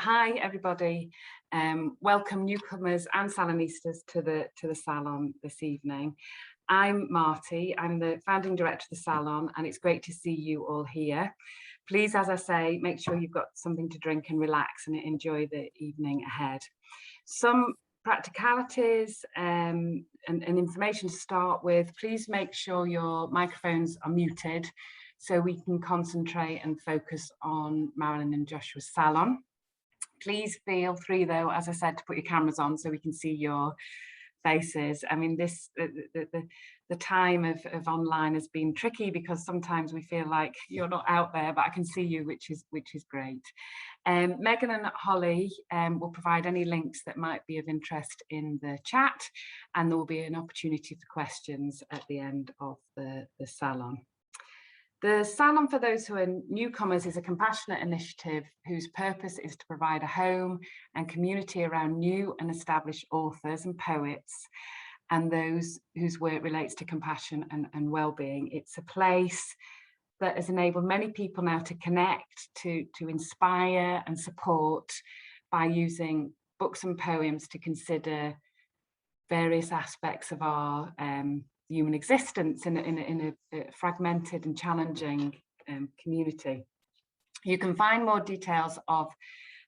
Hi everybody, welcome newcomers and Salonistas to the salon this evening. I'm Marty, I'm the founding director of the salon, and it's great to see you all here. Please, as I say, make sure you've got something to drink and relax and enjoy the evening ahead. Some practicalities and information to start with. Please make sure your microphones are muted so we can concentrate and focus on Marilyn and Joshua's salon. Please feel free, though, as I said, to put your cameras on so we can see your faces. I mean, the time of online has been tricky because sometimes we feel like you're not out there, but I can see you, which is great. Megan and Holly will provide any links that might be of interest in the chat, and there will be an opportunity for questions at the end of the salon. The Salon, for those who are newcomers, is a compassionate initiative whose purpose is to provide a home and community around new and established authors and poets and those whose work relates to compassion and well-being. It's a place that has enabled many people now to connect, to inspire and support by using books and poems to consider various aspects of our human existence in a fragmented and challenging community. You can find more details of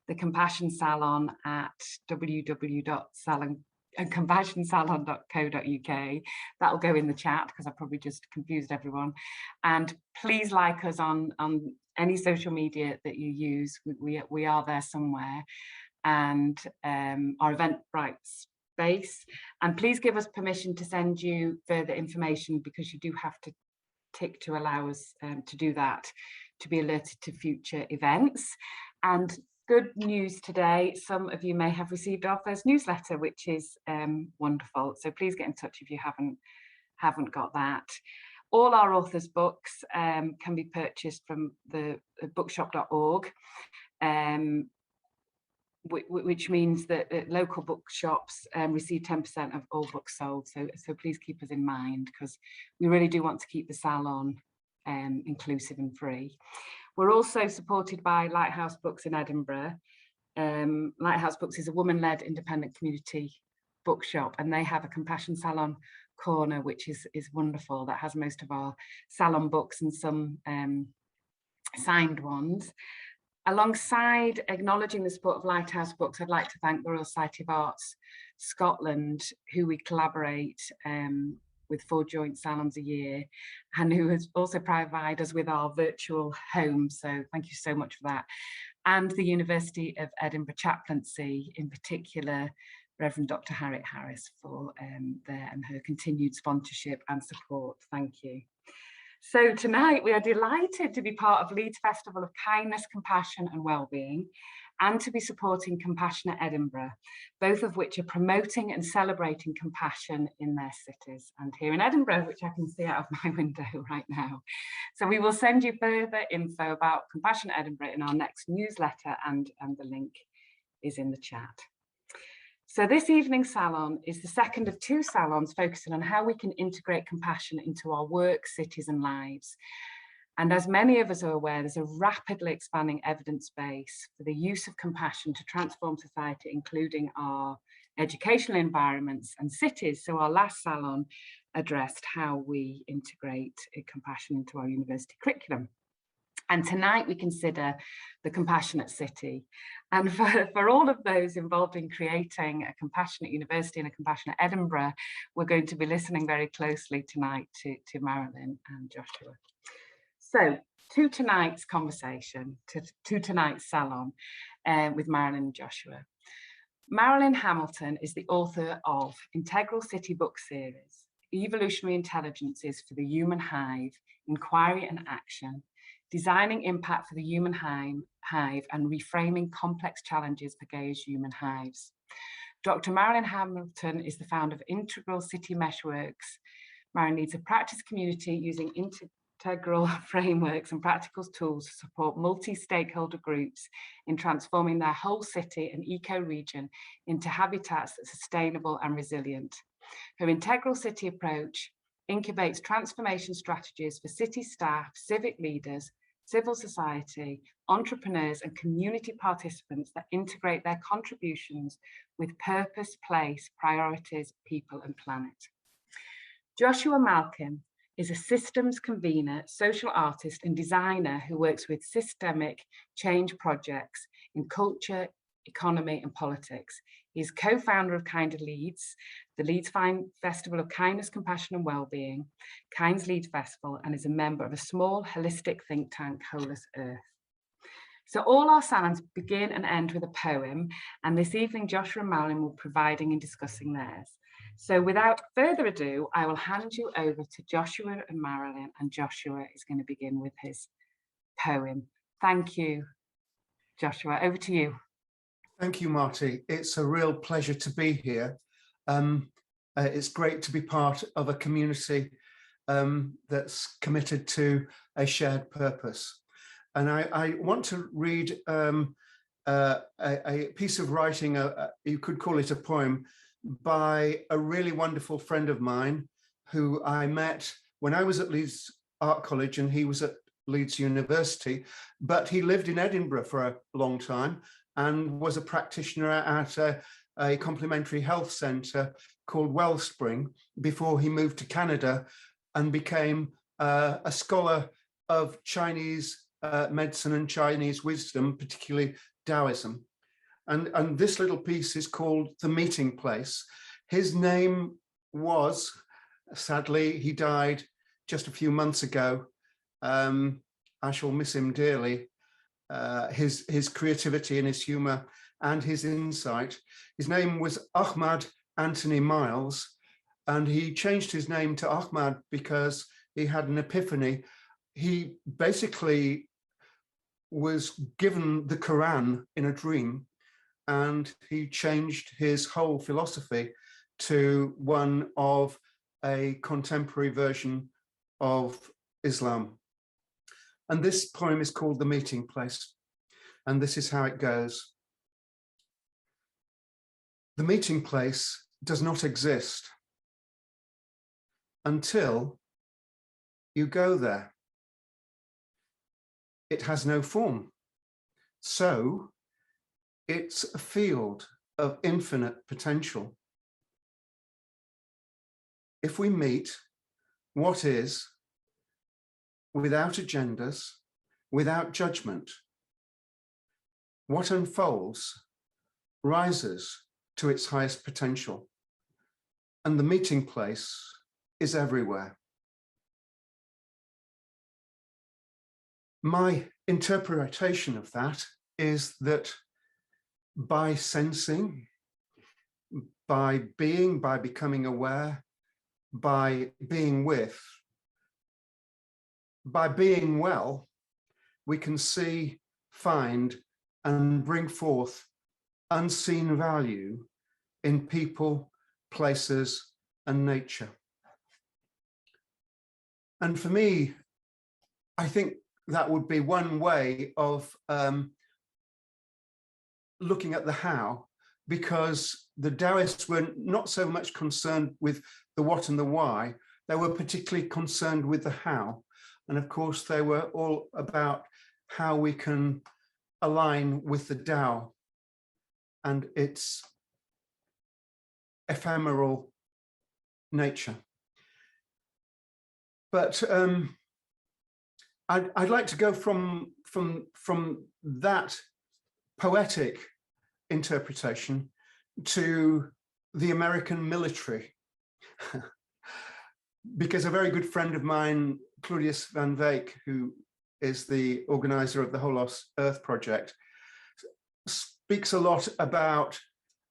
the Compassion Salon at www.compassionsalon.co.uk. That will go in the chat because I probably just confused everyone. And please like us on any social media that you use. We are there somewhere. And our Eventbrite space, and please give us permission to send you further information, because you do have to tick to allow us to do that, to be alerted to future events. And good news today, some of you may have received our first newsletter, which is wonderful, so please get in touch if you haven't got that. All our authors' books can be purchased from the bookshop.org, which means that local bookshops receive 10% of all books sold. So please keep us in mind, because we really do want to keep the salon inclusive and free. We're also supported by Lighthouse Books in Edinburgh. Lighthouse Books is a woman-led independent community bookshop, and they have a Compassion Salon corner, which is wonderful. That has most of our salon books and some signed ones. Alongside acknowledging the support of Lighthouse Books, I'd like to thank the Royal Society of Arts Scotland, who we collaborate with 4 joint salons a year, and who has also provided us with our virtual home. So thank you so much for that. And the University of Edinburgh Chaplaincy, in particular, Reverend Dr. Harriet Harris, for their and her continued sponsorship and support. Thank you. So tonight we are delighted to be part of Leeds Festival of Kindness, Compassion and Wellbeing, and to be supporting Compassionate Edinburgh, both of which are promoting and celebrating compassion in their cities, and here in Edinburgh, which I can see out of my window right now. So we will send you further info about Compassionate Edinburgh in our next newsletter, and the link is in the chat. So this evening's salon is the second of 2 salons focusing on how we can integrate compassion into our work, cities and lives. And as many of us are aware, there's a rapidly expanding evidence base for the use of compassion to transform society, including our educational environments and cities. So our last salon addressed how we integrate compassion into our university curriculum. And tonight we consider the compassionate city. And for all of those involved in creating a compassionate university and a compassionate Edinburgh, we're going to be listening very closely tonight to Marilyn and Joshua. So to tonight's conversation, to tonight's salon with Marilyn and Joshua. Marilyn Hamilton is the author of Integral City book series, Evolutionary Intelligences for the Human Hive, Inquiry and Action, Designing Impact for the Human Hive and Reframing Complex Challenges for Gaia's Human Hives. Dr. Marilyn Hamilton is the founder of Integral City Meshworks. Marilyn leads a practice community using integral frameworks and practical tools to support multi-stakeholder groups in transforming their whole city and eco-region into habitats that are sustainable and resilient. Her integral city approach incubates transformation strategies for city staff, civic leaders, civil society, entrepreneurs and community participants that integrate their contributions with purpose, place, priorities, people and planet. Joshua Malkin is a systems convener, social artist and designer who works with systemic change projects in culture, economy and politics. He's co-founder of Kinder Leeds, the Leeds Festival of Kindness, Compassion and Wellbeing, Kind's Leeds Festival, and is a member of a small holistic think tank, Wholest Earth. So all our salons begin and end with a poem, and this evening Joshua and Marilyn will be providing and discussing theirs. So without further ado, I will hand you over to Joshua and Marilyn, and Joshua is going to begin with his poem. Thank you, Joshua. Over to you. Thank you, Marty. It's a real pleasure to be here. It's great to be part of a community that's committed to a shared purpose. And I want to read a piece of writing, you could call it a poem, by a really wonderful friend of mine who I met when I was at Leeds Art College and he was at Leeds University, but he lived in Edinburgh for a long time and was a practitioner at a complementary health centre called Wellspring before he moved to Canada and became a scholar of Chinese medicine and Chinese wisdom, particularly Taoism. And this little piece is called The Meeting Place. His name was, sadly, he died just a few months ago. I shall miss him dearly. His creativity and his humor and his insight. His name was Ahmad Anthony Miles, and he changed his name to Ahmad because he had an epiphany. He basically was given the Quran in a dream, and he changed his whole philosophy to one of a contemporary version of Islam. And this poem is called The Meeting Place, and this is how it goes. The meeting place does not exist until you go there. It has no form, so it's a field of infinite potential. If we meet what is, without agendas, without judgment, what unfolds rises to its highest potential, and the meeting place is everywhere. My interpretation of that is that by sensing, by being, by becoming aware, by being with, by being well, we can see, find, and bring forth unseen value in people, places, and nature. And for me, I think that would be one way of looking at the how, because the Taoists were not so much concerned with the what and the why, they were particularly concerned with the how. And of course, they were all about how we can align with the Tao and its ephemeral nature. But I'd like to go from that poetic interpretation to the American military, because a very good friend of mine, Claudius van Veek, who is the organizer of the Wholest Earth Project, speaks a lot about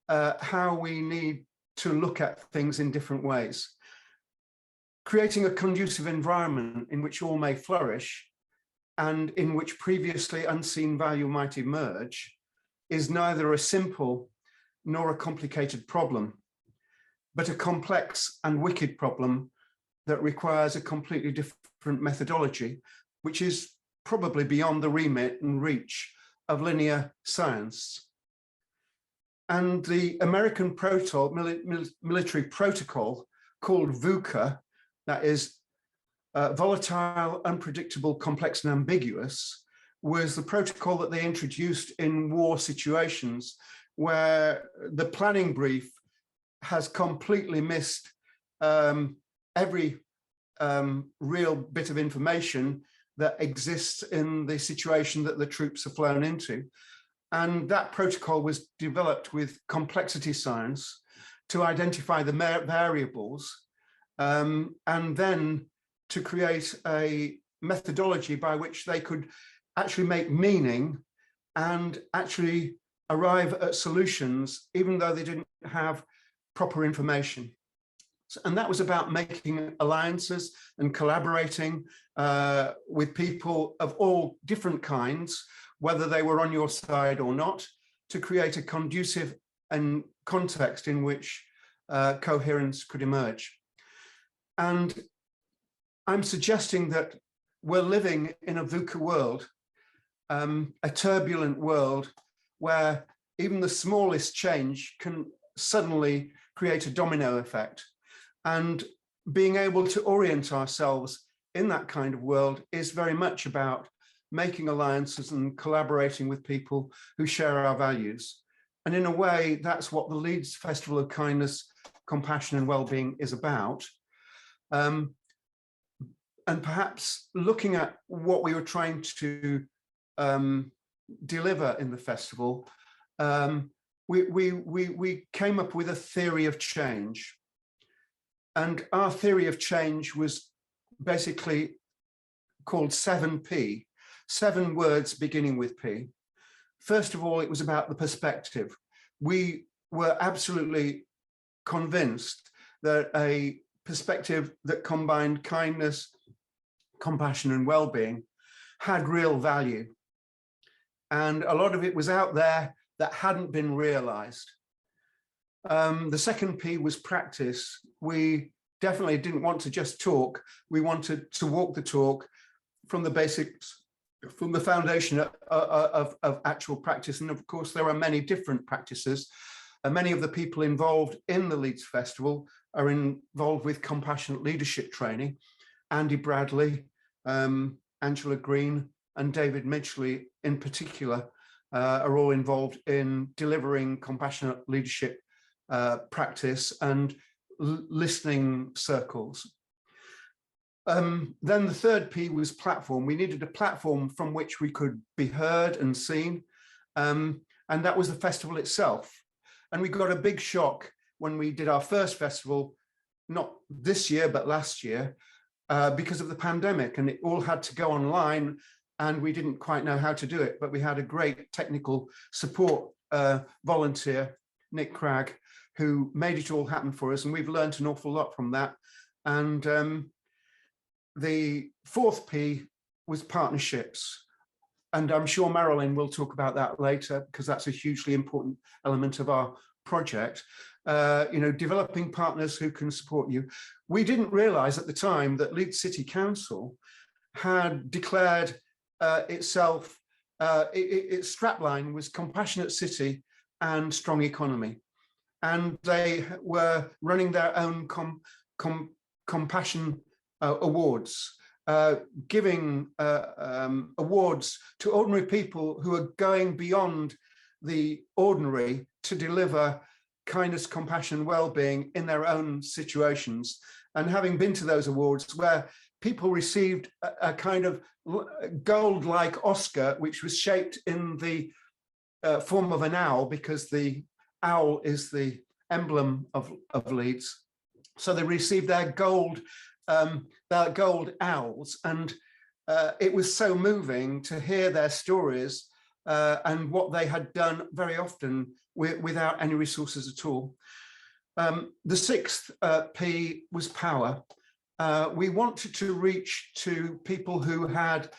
how we need to look at things in different ways. Creating a conducive environment in which all may flourish and in which previously unseen value might emerge is neither a simple nor a complicated problem, but a complex and wicked problem that requires a completely different methodology, which is probably beyond the remit and reach of linear science. And the American military protocol called VUCA, that is volatile, unpredictable, complex and ambiguous was the protocol that they introduced in war situations, where the planning brief has completely missed every real bit of information that exists in the situation that the troops are flown into. And that protocol was developed with complexity science to identify the variables, and then to create a methodology by which they could actually make meaning and actually arrive at solutions, even though they didn't have proper information. And that was about making alliances and collaborating with people of all different kinds, whether they were on your side or not, to create a conducive and context in which coherence could emerge. And I'm suggesting that we're living in a VUCA world, a turbulent world where even the smallest change can suddenly create a domino effect. And being able to orient ourselves in that kind of world is very much about making alliances and collaborating with people who share our values. And in a way, that's what the Leeds Festival of Kindness, Compassion and Wellbeing is about. And perhaps looking at what we were trying to deliver in the festival, we came up with a theory of change. And our theory of change was basically called 7P, 7 words beginning with P. First of all, it was about the perspective. We were absolutely convinced that a perspective that combined kindness, compassion, and well-being had real value. And a lot of it was out there that hadn't been realized. The second P was practice. We definitely didn't want to just talk. We wanted to walk the talk from the basics, from the foundation of actual practice. And of course, there are many different practices. Many of the people involved in the Leeds Festival are involved with compassionate leadership training. Andy Bradley, Angela Green, and David Midgley in particular are all involved in delivering compassionate leadership practice and listening circles. Then the third P was platform. We needed a platform from which we could be heard and seen, and that was the festival itself. And we got a big shock when we did our first festival, not this year, but last year, because of the pandemic, and it all had to go online, and we didn't quite know how to do it, but we had a great technical support volunteer, Nick Cragg, who made it all happen for us, and we've learned an awful lot from that. And the fourth P was partnerships. And I'm sure Marilyn will talk about that later, because that's a hugely important element of our project. Developing partners who can support you. We didn't realize at the time that Leeds City Council had declared itself, its strapline was compassionate city and strong economy. And they were running their own compassion awards, giving awards to ordinary people who are going beyond the ordinary to deliver kindness, compassion, well-being in their own situations. And having been to those awards where people received a kind of gold-like Oscar, which was shaped in the form of an owl, because the owl is the emblem of Leeds. So they received their gold owls, and it was so moving to hear their stories and what they had done very often without any resources at all. The sixth P was power. We wanted to reach to people who had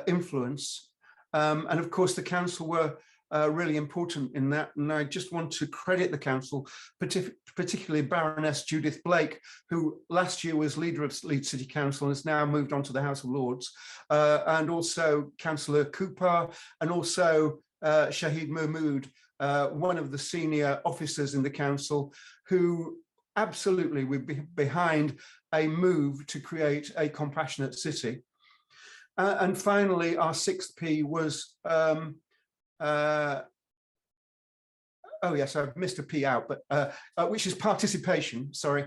influence, and of course the council were really important in that. And I just want to credit the council, particularly Baroness Judith Blake, who last year was leader of Leeds City Council and has now moved on to the House of Lords, and also Councillor Cooper, and also Shahid Mahmood, one of the senior officers in the council, who absolutely we're behind a move to create a compassionate city. And finally, our sixth P was, oh yes, I've missed a P out, but which is participation, sorry,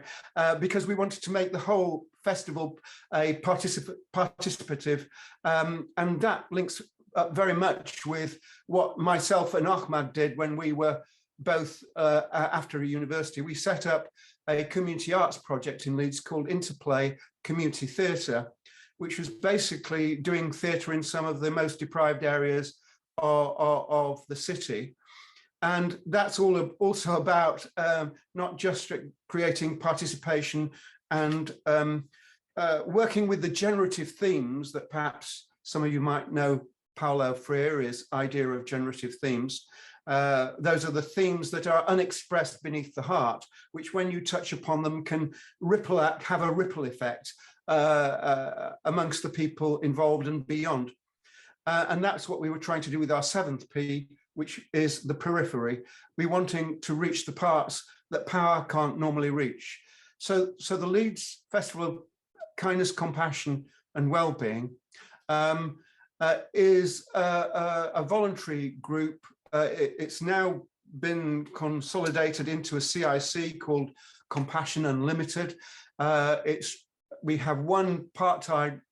because we wanted to make the whole festival a participative, and that links up very much with what myself and Ahmad did when we were both after a university. We set up a community arts project in Leeds called Interplay Community Theatre, which was basically doing theatre in some of the most deprived areas of the city. And that's also about not just creating participation and working with the generative themes that perhaps some of you might know Paulo Freire's idea of generative themes. Those are the themes that are unexpressed beneath the heart, which when you touch upon them can have a ripple effect amongst the people involved and beyond. And that's what we were trying to do with our seventh P, which is the periphery. We're wanting to reach the parts that power can't normally reach. So the Leeds Festival of Kindness, Compassion and Wellbeing is a voluntary group. It's now been consolidated into a CIC called Compassion Unlimited. We have one part-time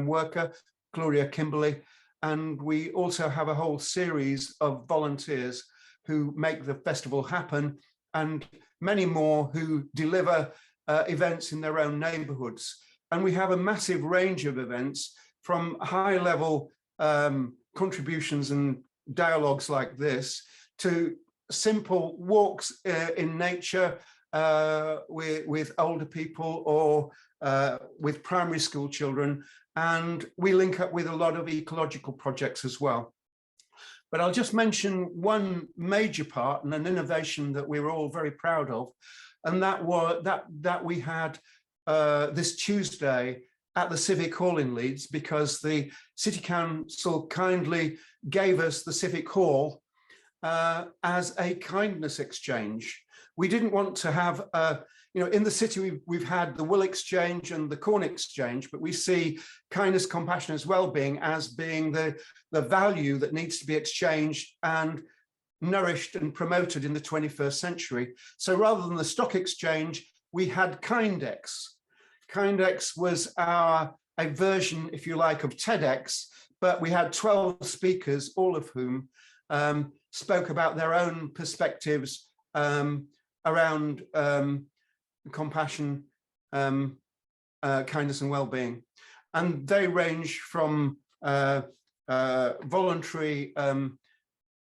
worker, Gloria Kimberley, and we also have a whole series of volunteers who make the festival happen, and many more who deliver events in their own neighborhoods. And we have a massive range of events, from high-level contributions and dialogues like this to simple walks in nature with older people or with primary school children. And we link up with a lot of ecological projects as well. But I'll just mention one major part and an innovation that we were all very proud of, and that was that we had this Tuesday at the Civic Hall in Leeds, because the City Council kindly gave us the Civic Hall as a kindness exchange. We didn't want to have, in the city we've had the Will Exchange and the Corn Exchange, but we see kindness, compassion, as well-being as being the value that needs to be exchanged and nourished and promoted in the 21st century. So rather than the stock exchange, we had Kindex. Kindex was a version, if you like, of TEDx, but we had 12 speakers, all of whom spoke about their own perspectives around compassion, kindness and well-being. And they range from voluntary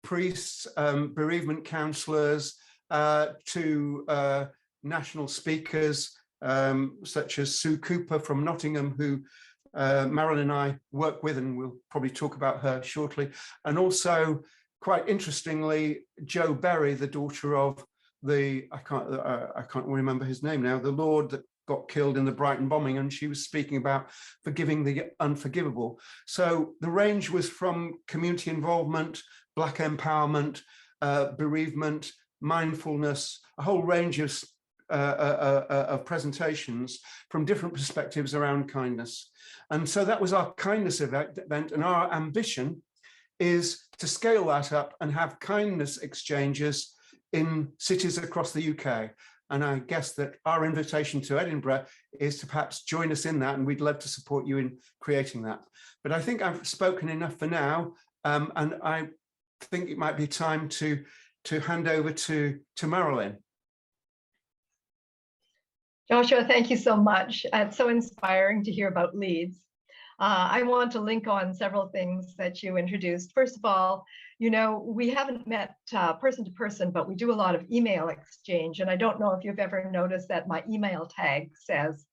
priests, bereavement counsellors, to national speakers, such as Sue Cooper from Nottingham, who Marilyn and I work with, and we'll probably talk about her shortly. And also, quite interestingly, Jo Berry, the daughter of I can't remember his name now, the Lord that got killed in the Brighton bombing, and she was speaking about forgiving the unforgivable. So the range was from community involvement, Black empowerment, bereavement, mindfulness, a whole range of presentations from different perspectives around kindness. And so that was our kindness event, and our ambition is to scale that up and have kindness exchanges in cities across the UK. And I guess that our invitation to Edinburgh is to perhaps join us in that, and we'd love to support you in creating that. But I think I've spoken enough for now, and I think it might be time to hand over to Marilyn. Joshua, thank you so much. It's so inspiring to hear about Leeds. I want to link on several things that you introduced. First of all, we haven't met person to person, but we do a lot of email exchange. And I don't know if you've ever noticed that my email tag says,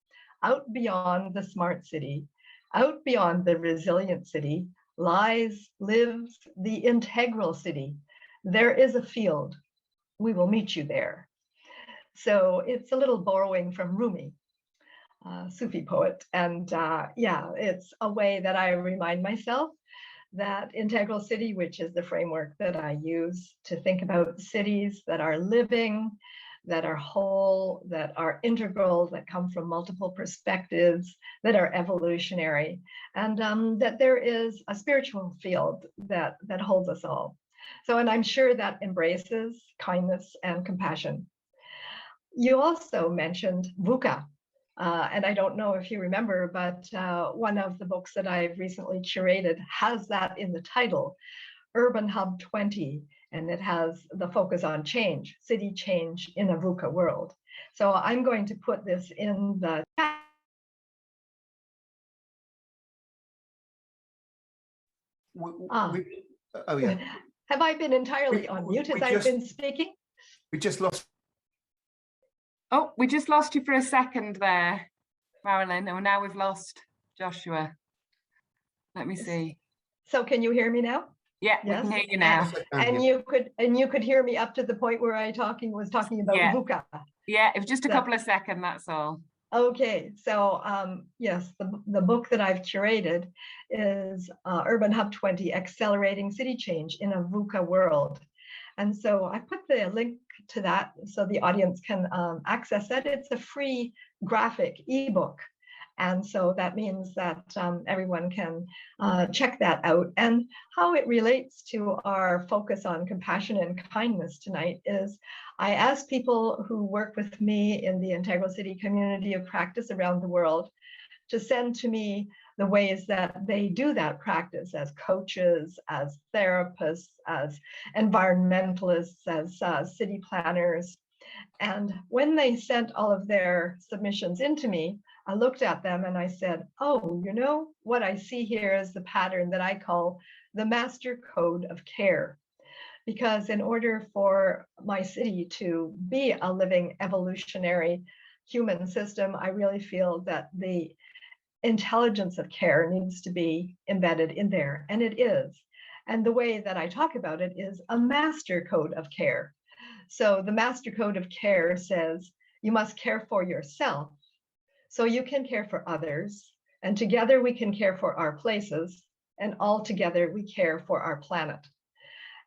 out beyond the smart city, out beyond the resilient city, lives, lives the integral city. There is a field. We will meet you there. So it's a little borrowing from Rumi, Sufi poet. And yeah, it's a way that I remind myself that integral city, which is the framework that I use to think about cities that are living, that are whole, that are integral, that come from multiple perspectives, that are evolutionary, and that there is a spiritual field that holds us all. So, and I'm sure that embraces kindness and compassion. You also mentioned VUCA, and I don't know if you remember, but one of the books that I've recently curated has that in the title, Urban Hub 20, and it has the focus on change, city change in a VUCA world. So I'm going to put this in the chat. Oh yeah. Have I been entirely on mute as I've been speaking? We just lost. Oh, we just lost you for a second there, Marilyn. And now we've lost Joshua. Let me see. So can you hear me now? Yeah, yes. We can hear you now. And you could hear me up to the point where I was talking about VUCA. Yeah, it was just a couple of seconds, that's all. Okay, so yes, the book that I've curated is Urban Hub 20, Accelerating City Change in a VUCA World. And so I put the link to that so the audience can access that. It's a free graphic ebook. And so that means that everyone can check that out. And how it relates to our focus on compassion and kindness tonight is I ask people who work with me in the Integral City community of practice around the world to send to me the ways that they do that practice as coaches, as therapists, as environmentalists, as city planners. And when they sent all of their submissions into me, I looked at them and I said, oh, you know, what I see here is the pattern that I call the master code of care. Because in order for my city to be a living evolutionary human system, I really feel that the intelligence of care needs to be embedded in there, and it is. And the way that I talk about it is a master code of care. So the master code of care says you must care for yourself so you can care for others, and together we can care for our places, and all together we care for our planet.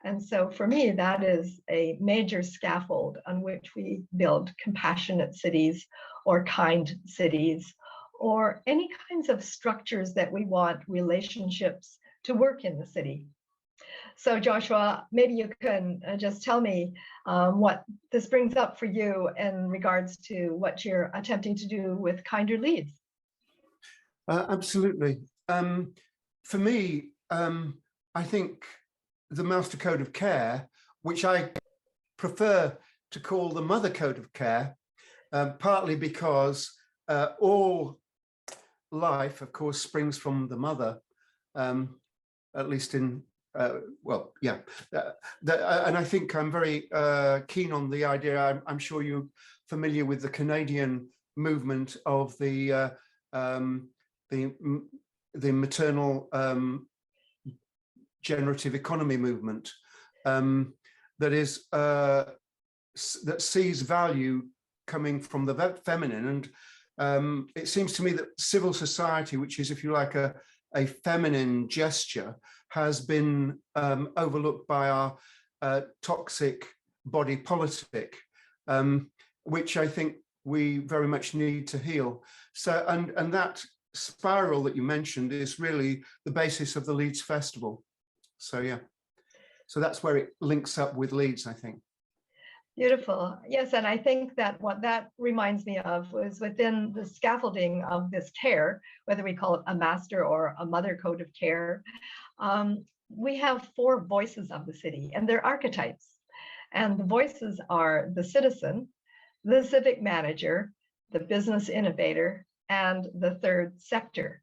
And so for me, that is a major scaffold on which we build compassionate cities or kind cities, or any kinds of structures that we want relationships to work in the city. So Joshua, maybe you can just tell me what this brings up for you in regards to what you're attempting to do with Kinder Leeds. Absolutely. For me, I think the Master Code of Care, which I prefer to call the Mother Code of Care, partly because all life, of course, springs from the mother, at least in well, yeah, and I think I'm very keen on the idea. I'm sure you're familiar with the Canadian movement of the maternal generative economy movement that is that sees value coming from the feminine, and it seems to me that civil society, which is, if you like, a feminine gesture, has been overlooked by our toxic body politic, which I think we very much need to heal. So, and that spiral that you mentioned is really the basis of the Leeds Festival. So yeah, so that's where it links up with Leeds, I think. Beautiful. Yes, and I think that what that reminds me of was within the scaffolding of this care, whether we call it a master or a mother code of care, we have 4 voices of the city, and they're archetypes. And the voices are the citizen, the civic manager, the business innovator, and the third sector,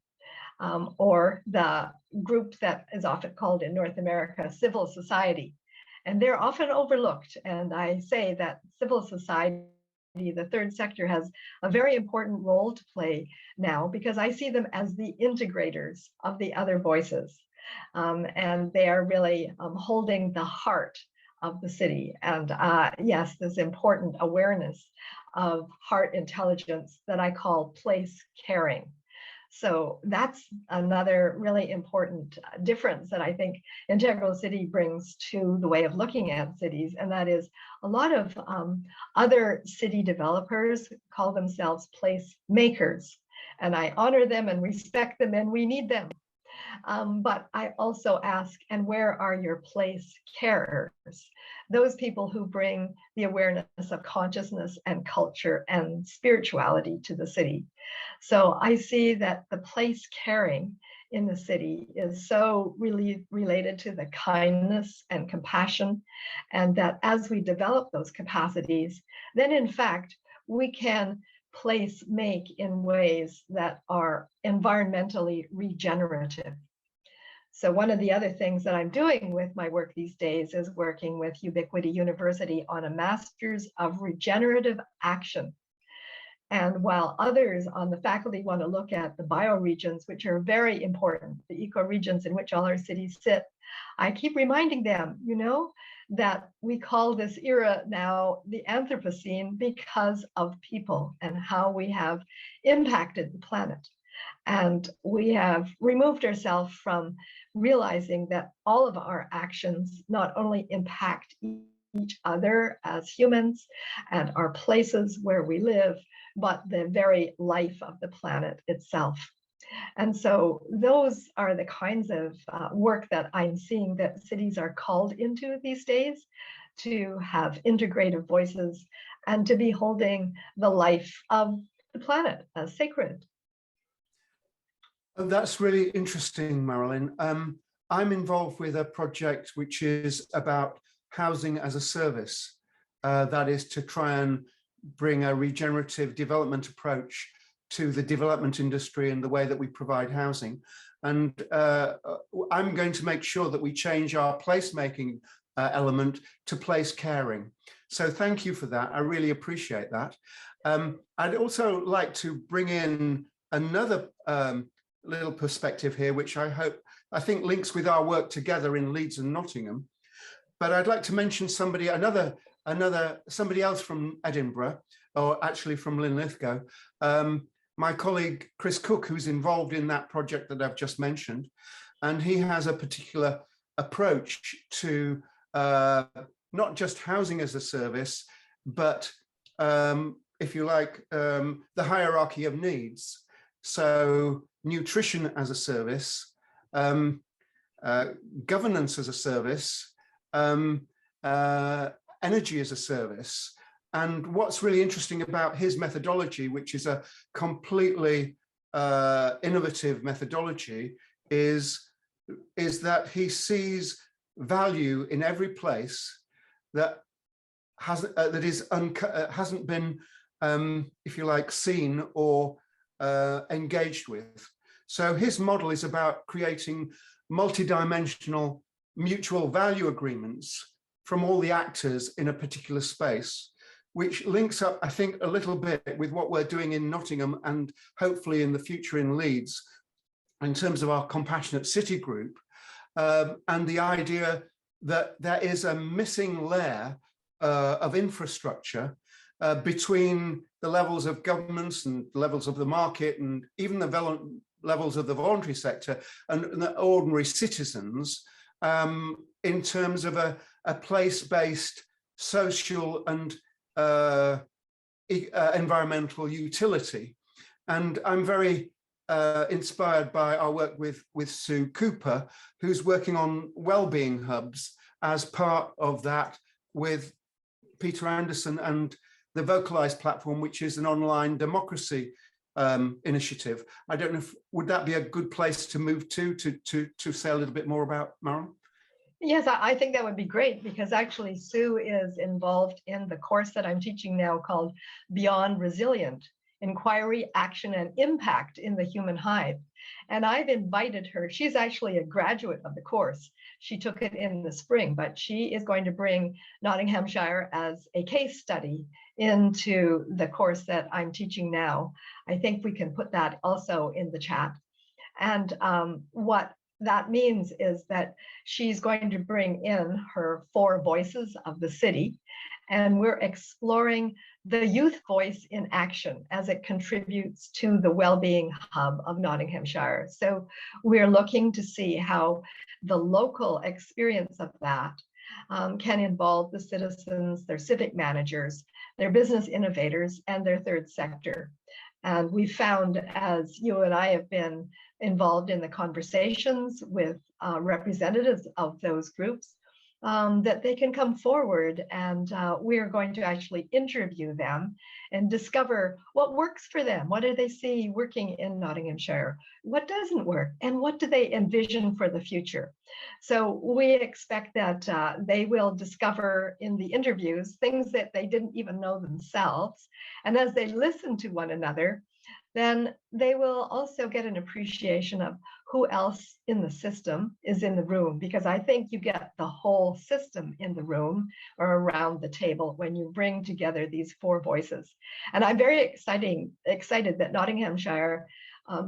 or the group that is often called in North America civil society. And they're often overlooked. And I say that civil society, the third sector, has a very important role to play now, because I see them as the integrators of the other voices. And they are really holding the heart of the city. And yes, this important awareness of heart intelligence that I call place caring. So that's another really important difference that I think Integral City brings to the way of looking at cities. And that is a lot of other city developers call themselves place makers. And I honor them and respect them, and we need them. But I also ask, and where are your place carers? Those people who bring the awareness of consciousness and culture and spirituality to the city. So I see that the place caring in the city is so really related to the kindness and compassion, and that as we develop those capacities, then in fact, we can place make in ways that are environmentally regenerative. So one of the other things that I'm doing with my work these days is working with Ubiquity University on a Master's of Regenerative Action. And while others on the faculty want to look at the bioregions, which are very important, the ecoregions in which all our cities sit, I keep reminding them, that we call this era now the Anthropocene because of people and how we have impacted the planet. And we have removed ourselves from realizing that all of our actions not only impact each other as humans and our places where we live, but the very life of the planet itself. And so those are the kinds of work that I'm seeing that cities are called into these days, to have integrative voices and to be holding the life of the planet as sacred. That's really interesting, Marilyn. I'm involved with a project which is about housing as a service. That is to try and bring a regenerative development approach to the development industry and the way that we provide housing. And I'm going to make sure that we change our placemaking element to place caring. So thank you for that. I really appreciate that. I'd also like to bring in another little perspective here, which I think links with our work together in Leeds and Nottingham. But I'd like to mention somebody else from Edinburgh, or actually from Linlithgow, my colleague Chris Cook, who's involved in that project that I've just mentioned. And he has a particular approach to not just housing as a service, but if you like, the hierarchy of needs. So nutrition as a service, governance as a service, energy as a service. And what's really interesting about his methodology, which is a completely innovative methodology, is that he sees value in every place that hasn't been, if you like, seen or engaged with. So his model is about creating multidimensional mutual value agreements from all the actors in a particular space, which links up, I think, a little bit with what we're doing in Nottingham and hopefully in the future in Leeds, in terms of our Compassionate City group, and the idea that there is a missing layer of infrastructure between the levels of governments and levels of the market and even the levels of the voluntary sector and the ordinary citizens, in terms of a place-based social and environmental utility. And I'm very inspired by our work with Sue Cooper, who's working on wellbeing hubs as part of that with Peter Anderson and the Vocalize platform, which is an online democracy initiative. I don't know would that be a good place to move to say a little bit more about, Marilyn? Yes, I think that would be great, because actually Sue is involved in the course that I'm teaching now called Beyond Resilient: Inquiry, Action, and Impact in the Human Hive. And I've invited her. She's actually a graduate of the course. She took it in the spring, but she is going to bring Nottinghamshire as a case study into the course that I'm teaching now. I think we can put that also in the chat. And what that means is that she's going to bring in her 4 voices of the city, and we're exploring the youth voice in action as it contributes to the well-being hub of Nottinghamshire. So we're looking to see how the local experience of that can involve the citizens, their civic managers, their business innovators, and their third sector. And we found, as you and I have been involved in the conversations with representatives of those groups, that they can come forward, and we're going to actually interview them and discover what works for them. What do they see working in Nottinghamshire? What doesn't work? And what do they envision for the future? So we expect that they will discover in the interviews things that they didn't even know themselves. And as they listen to one another, then they will also get an appreciation of who else in the system is in the room, because I think you get the whole system in the room or around the table when you bring together these four voices. And I'm very excited that Nottinghamshire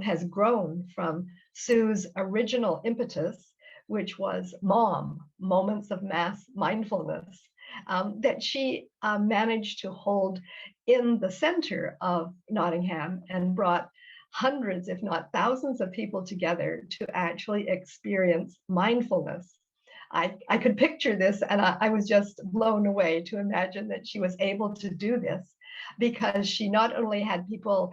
has grown from Sue's original impetus, which was MOM, Moments of Mass Mindfulness, that she managed to hold in the center of Nottingham and brought hundreds, if not thousands of people together to actually experience mindfulness. I could picture this, and I was just blown away to imagine that she was able to do this, because she not only had people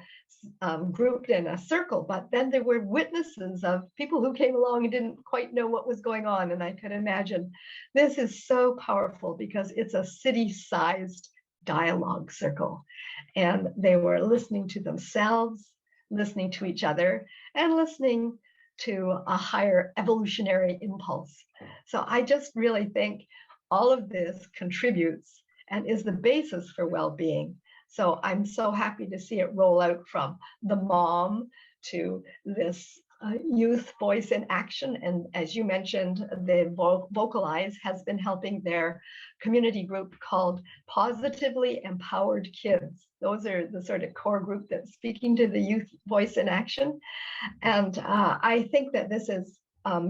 grouped in a circle, but then there were witnesses of people who came along and didn't quite know what was going on. And I could imagine this is so powerful because it's a city-sized dialogue circle, and they were listening to themselves, listening to each other, and listening to a higher evolutionary impulse. So I just really think all of this contributes and is the basis for well-being. So I'm so happy to see it roll out from the mom to this youth voice in action. And as you mentioned, the Vocalize has been helping their community group called Positively Empowered Kids. Those are the sort of core group that's speaking to the youth voice in action. And I think that this is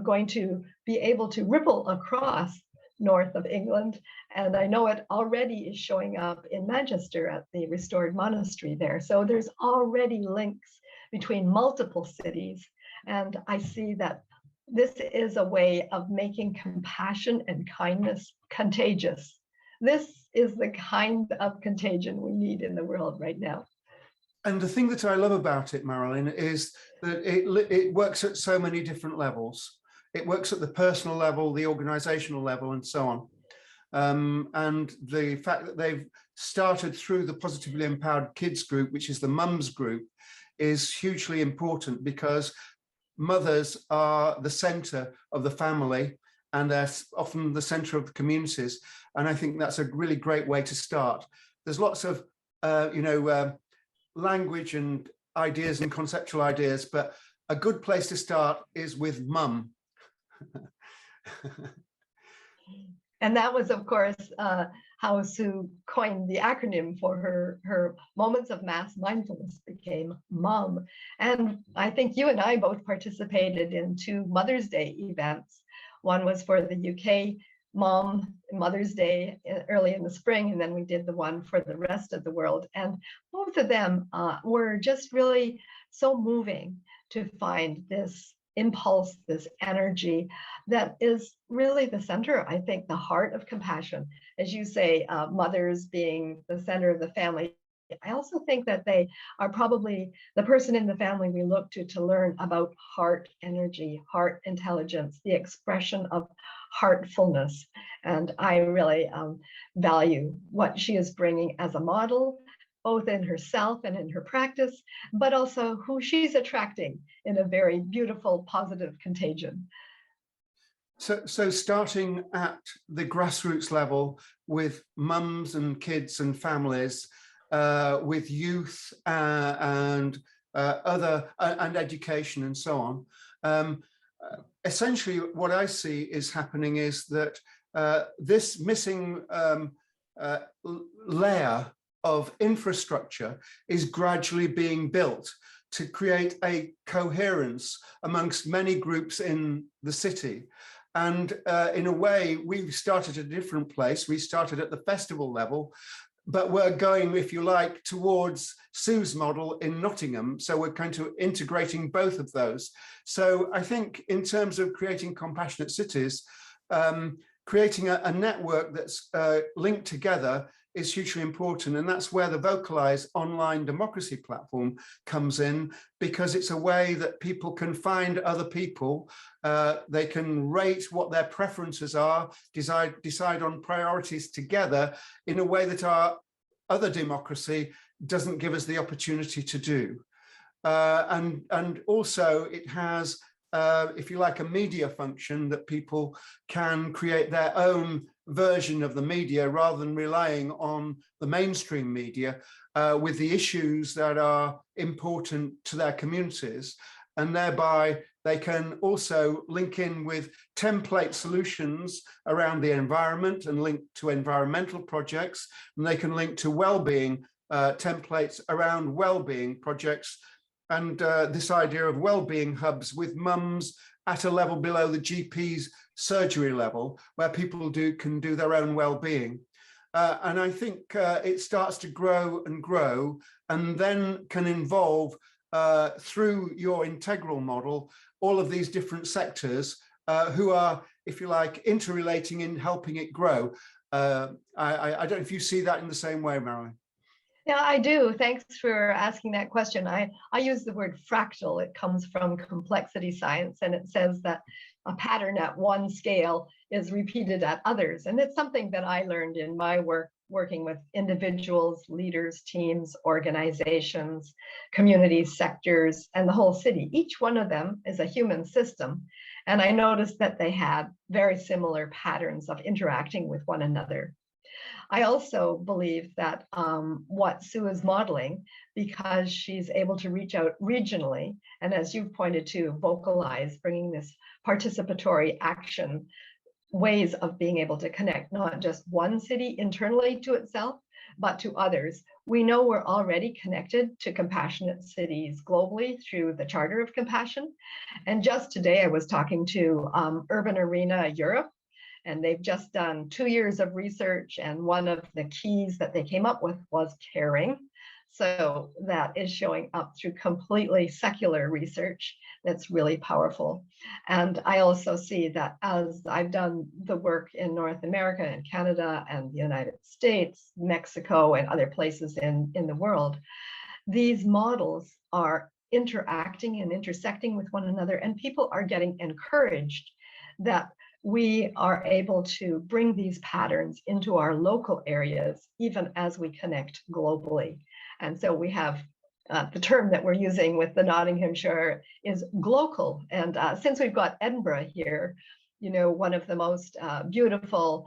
going to be able to ripple across north of England. And I know it already is showing up in Manchester at the Restored Monastery there. So there's already links between multiple cities. And I see that this is a way of making compassion and kindness contagious. This is the kind of contagion we need in the world right now. And the thing that I love about it, Marilyn, is that it works at so many different levels. It works at the personal level, the organizational level, and so on. And the fact that they've started through the Positively Empowered Kids group, which is the mums group, is hugely important, because mothers are the center of the family, and they're often the center of the communities. And I think that's a really great way to start. There's lots of, language and ideas and conceptual ideas, but a good place to start is with mum. And that was, of course, how Sue coined the acronym for her Moments of Mass Mindfulness became MOM. And I think you and I both participated in 2 Mother's Day events. One was for the UK Mom Mother's Day early in the spring, and then we did the one for the rest of the world. And both of them were just really so moving to find this impulse, this energy that is really the center, I think, the heart of compassion. As you say, mothers being the center of the family, I also think that they are probably the person in the family we look to learn about heart energy, heart intelligence, the expression of heartfulness. And I really value what she is bringing as a model, both in herself and in her practice, but also who she's attracting in a very beautiful, positive contagion. So starting at the grassroots level with mums and kids and families, with youth and other and education and so on. Essentially, what I see is happening is that this missing layer of infrastructure is gradually being built to create a coherence amongst many groups in the city. And in a way, we started at a different place. We started at the festival level, but we're going, if you like, towards Sue's model in Nottingham. So we're kind of integrating both of those. So I think in terms of creating compassionate cities, creating a network that's linked together is hugely important. And that's where the Vocalize online democracy platform comes in, because it's a way that people can find other people. They can rate what their preferences are, decide on priorities together in a way that our other democracy doesn't give us the opportunity to do. And also it has, if you like, a media function that people can create their own version of the media rather than relying on the mainstream media with the issues that are important to their communities. And thereby they can also link in with template solutions around the environment and link to environmental projects. And they can link to well-being templates around well-being projects. And this idea of well-being hubs with mums at a level below the GP's surgery level, where people can do their own well-being. And I think it starts to grow and grow, and then can involve, through your integral model, all of these different sectors who are, if you like, interrelating in helping it grow. I don't know if you see that in the same way, Marilyn. Yeah, I do. Thanks for asking that question. I use the word fractal. It comes from complexity science, and it says that a pattern at one scale is repeated at others. And it's something that I learned in my work, working with individuals, leaders, teams, organizations, communities, sectors, and the whole city. Each one of them is a human system. And I noticed that they had very similar patterns of interacting with one another. I also believe that what Sue is modeling, because she's able to reach out regionally, and as you've pointed to, vocalize, bringing this participatory action, ways of being able to connect not just one city internally to itself, but to others. We know we're already connected to compassionate cities globally through the Charter of Compassion. And just today I was talking to Urban Arena Europe, and they've just done 2 years of research, and one of the keys that they came up with was caring. So that is showing up through completely secular research that's really powerful. And I also see that as I've done the work in North America and Canada and the United States, Mexico, and other places in the world, these models are interacting and intersecting with one another, and people are getting encouraged that we are able to bring these patterns into our local areas, even as we connect globally. And so we have the term that we're using with the Nottinghamshire is glocal. And since we've got Edinburgh here, you know, one of the most beautiful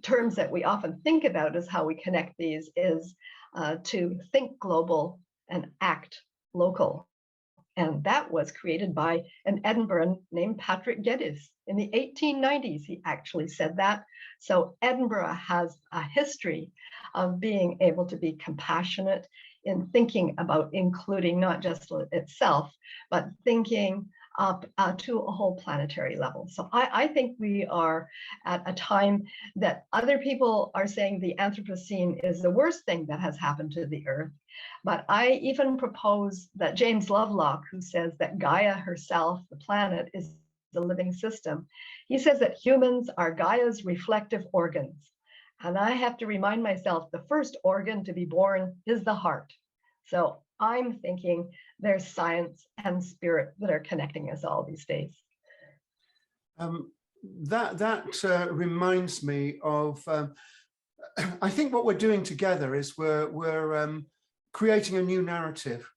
terms that we often think about is how we connect these is to think global and act local. And that was created by an Edinburghan named Patrick Geddes. In the 1890s, he actually said that. So Edinburgh has a history of being able to be compassionate in thinking about including not just itself, but thinking up to a whole planetary level. So I think we are at a time that other people are saying the Anthropocene is the worst thing that has happened to the Earth. But I even propose that James Lovelock, who says that Gaia herself, the planet, is the living system, he says that humans are Gaia's reflective organs. And I have to remind myself the first organ to be born is the heart. So I'm thinking there's science and spirit that are connecting us all these days. That reminds me of, I think what we're doing together is we're creating a new narrative,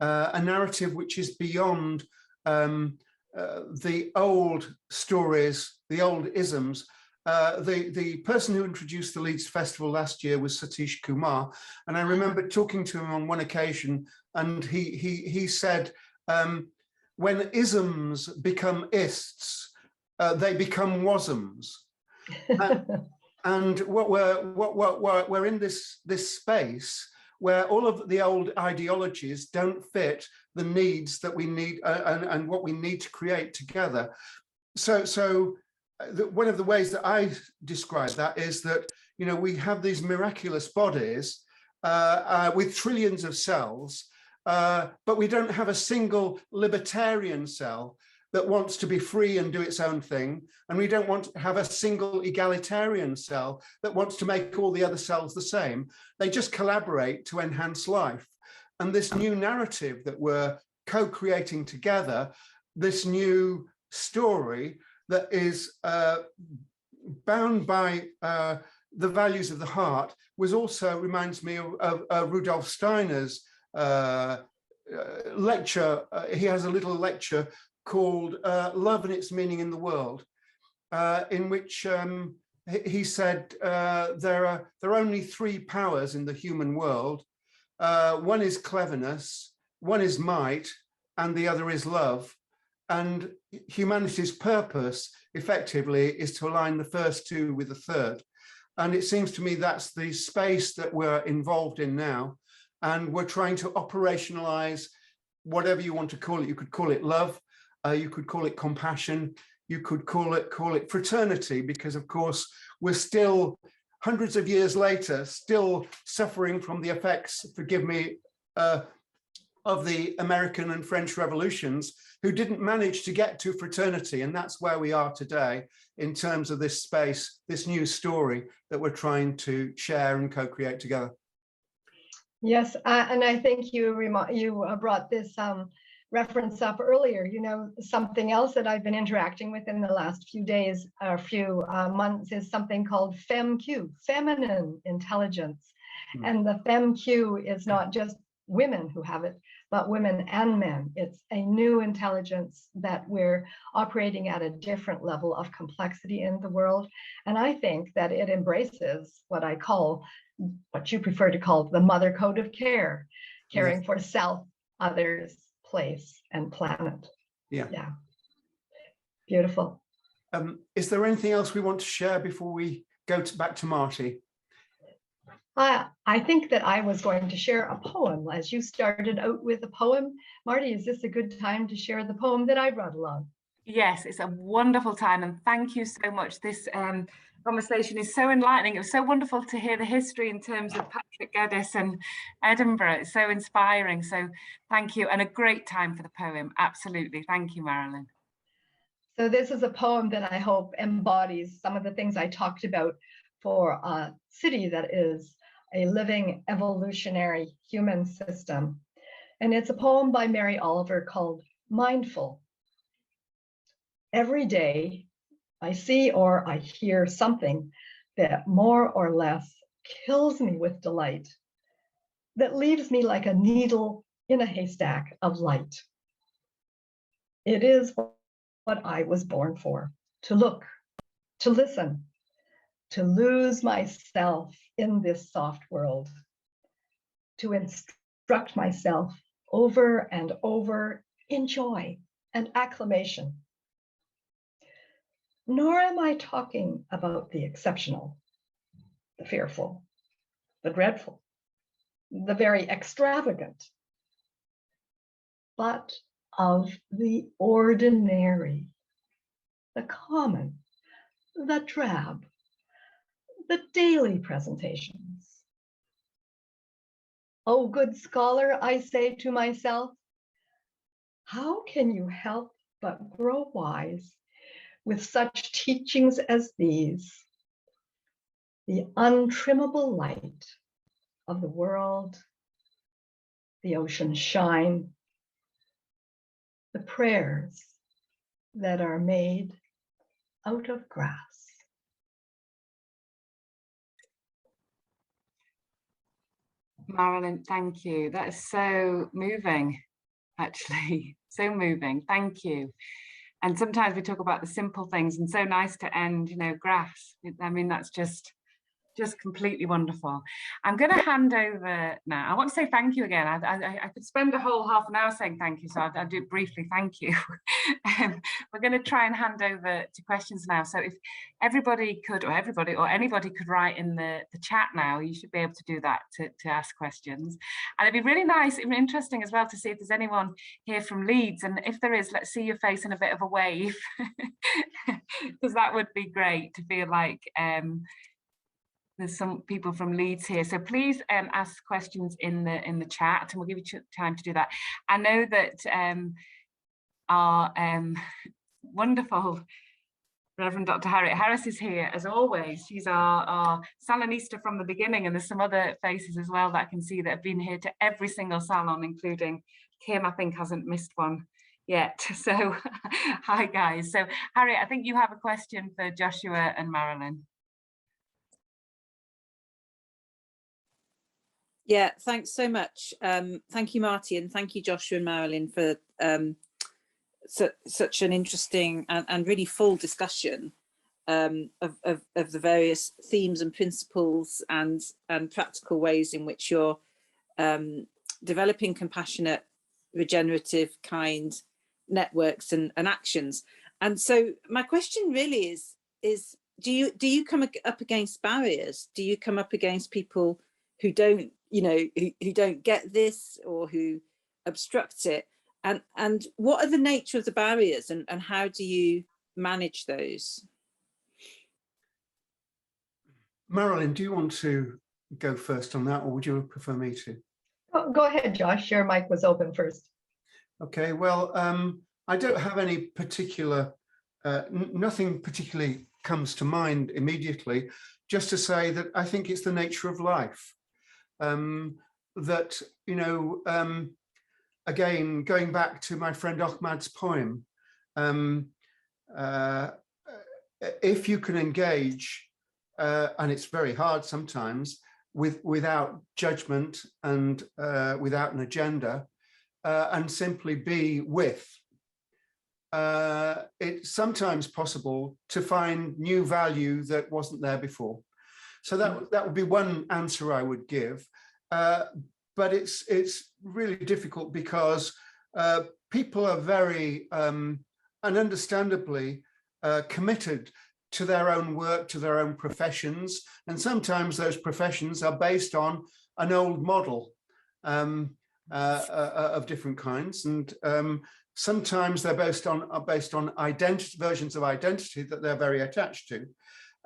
a narrative which is beyond the old stories, the old isms. The person who introduced the Leeds Festival last year was Satish Kumar, and I remember talking to him on one occasion, and he said, when isms become ists, they become wasms. And what we're in this space where all of the old ideologies don't fit the needs that we need and what we need to create together. So one of the ways that I describe that is that, You know, we have these miraculous bodies with trillions of cells, but we don't have a single libertarian cell that wants to be free and do its own thing. And we don't want to have a single egalitarian cell that wants to make all the other cells the same. They just collaborate to enhance life. And this new narrative that we're co-creating together, this new story that is bound by the values of the heart, was also reminds me of Rudolf Steiner's lecture. He has a little lecture called Love and Its Meaning in the World, in which he said there are only three powers in the human world. One is cleverness, one is might, and the other is love. And humanity's purpose, effectively, is to align the first two with the third. And it seems to me that's the space that we're involved in now. And we're trying to operationalize whatever you want to call it. You could call it love, you could call it compassion, you could call it fraternity, because of course we're still hundreds of years later still suffering from the effects, forgive me, of the American and French revolutions, who didn't manage to get to fraternity. And that's where we are today in terms of this space, this new story that we're trying to share and co-create together. Yes, and I think you brought this reference up earlier. You know, something else that I've been interacting with in the last few days or few months is something called FemQ, feminine intelligence. And the FemQ is not just women who have it, but women and men. It's a new intelligence that we're operating at a different level of complexity in the world. And I think that it embraces what I call, what you prefer to call, the mother code of care, caring Yes. for self, others, place, and planet. Yeah. Yeah. Beautiful. Is there anything else we want to share before we go back to Marty? I think that I was going to share a poem, as you started out with a poem. Marty, is this a good time to share the poem that I brought along? Yes, it's a wonderful time, and thank you so much. This conversation is so enlightening. It was so wonderful to hear the history in terms of Patrick Geddes and Edinburgh. It's so inspiring. So thank you, and a great time for the poem. Absolutely. Thank you, Marilyn. So this is a poem that I hope embodies some of the things I talked about for a city that is a living evolutionary human system. And it's a poem by Mary Oliver called Mindful. Every day I see or I hear something that more or less kills me with delight, that leaves me like a needle in a haystack of light. It is what I was born for, to look, to listen, to lose myself in this soft world, to instruct myself over and over in joy and acclamation. Nor am I talking about the exceptional, the fearful, the dreadful, the very extravagant, but of the ordinary, the common, the drab, the daily presentations. Oh, good scholar, I say to myself, how can you help but grow wise with such teachings as these? The untrimmable light of the world, the ocean shine, the prayers that are made out of grass. Marilyn, thank you. That is so moving, actually. So moving. Thank you. And sometimes we talk about the simple things, and so nice to end, you know, grass. I mean, that's just completely wonderful. I'm going to hand over now. I want to say thank you again. I could spend a whole half an hour saying thank you, so I'll do it briefly. Thank you. We're going to try and hand over to questions now. So if everybody could, or anybody could write in the chat now, you should be able to do that to ask questions. And it'd be really nice and interesting as well to see if there's anyone here from Leeds. And if there is, let's see your face in a bit of a wave, because that would be great to feel like there's some people from Leeds here, so please ask questions in the chat, and we'll give you time to do that. I know that our wonderful Reverend Dr. Harriet Harris is here as always. She's our salonista from the beginning, and there's some other faces as well that I can see that have been here to every single salon, including Kim, I think hasn't missed one yet. So hi guys. So Harriet, I think you have a question for Joshua and Marilyn. Yeah, thanks so much. Thank you, Marty, and thank you, Joshua and Marilyn, for such an interesting and really full discussion of the various themes and principles and practical ways in which you're developing compassionate, regenerative, kind networks and actions. And so my question really is do you come up against barriers? Do you come up against people who don't, who don't get this, or who obstruct it? And what are the nature of the barriers, and how do you manage those? Marilyn, do you want to go first on that, or would you prefer me to? Oh, go ahead, Josh. Your mic was open first. Okay, well, I don't have any particular, nothing particularly comes to mind immediately, just to say that I think it's the nature of life. That, again, going back to my friend Ahmad's poem, if you can engage, and it's very hard sometimes, without judgment and without an agenda, and simply be with, it's sometimes possible to find new value that wasn't there before. So that would be one answer I would give. But it's really difficult because people are very, and understandably, committed to their own work, to their own professions. And sometimes those professions are based on an old model of different kinds. And sometimes they're based on identity, versions of identity that they're very attached to.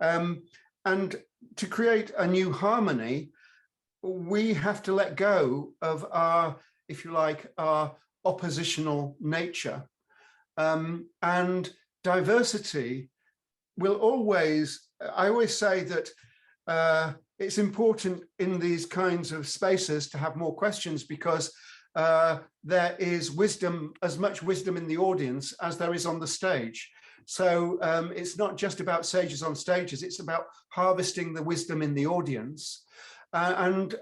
And to create a new harmony, we have to let go of our, if you like, our oppositional nature. And diversity will always, I always say that it's important in these kinds of spaces to have more questions, because there is wisdom, as much wisdom in the audience as there is on the stage. So it's not just about sages on stages, it's about harvesting the wisdom in the audience. And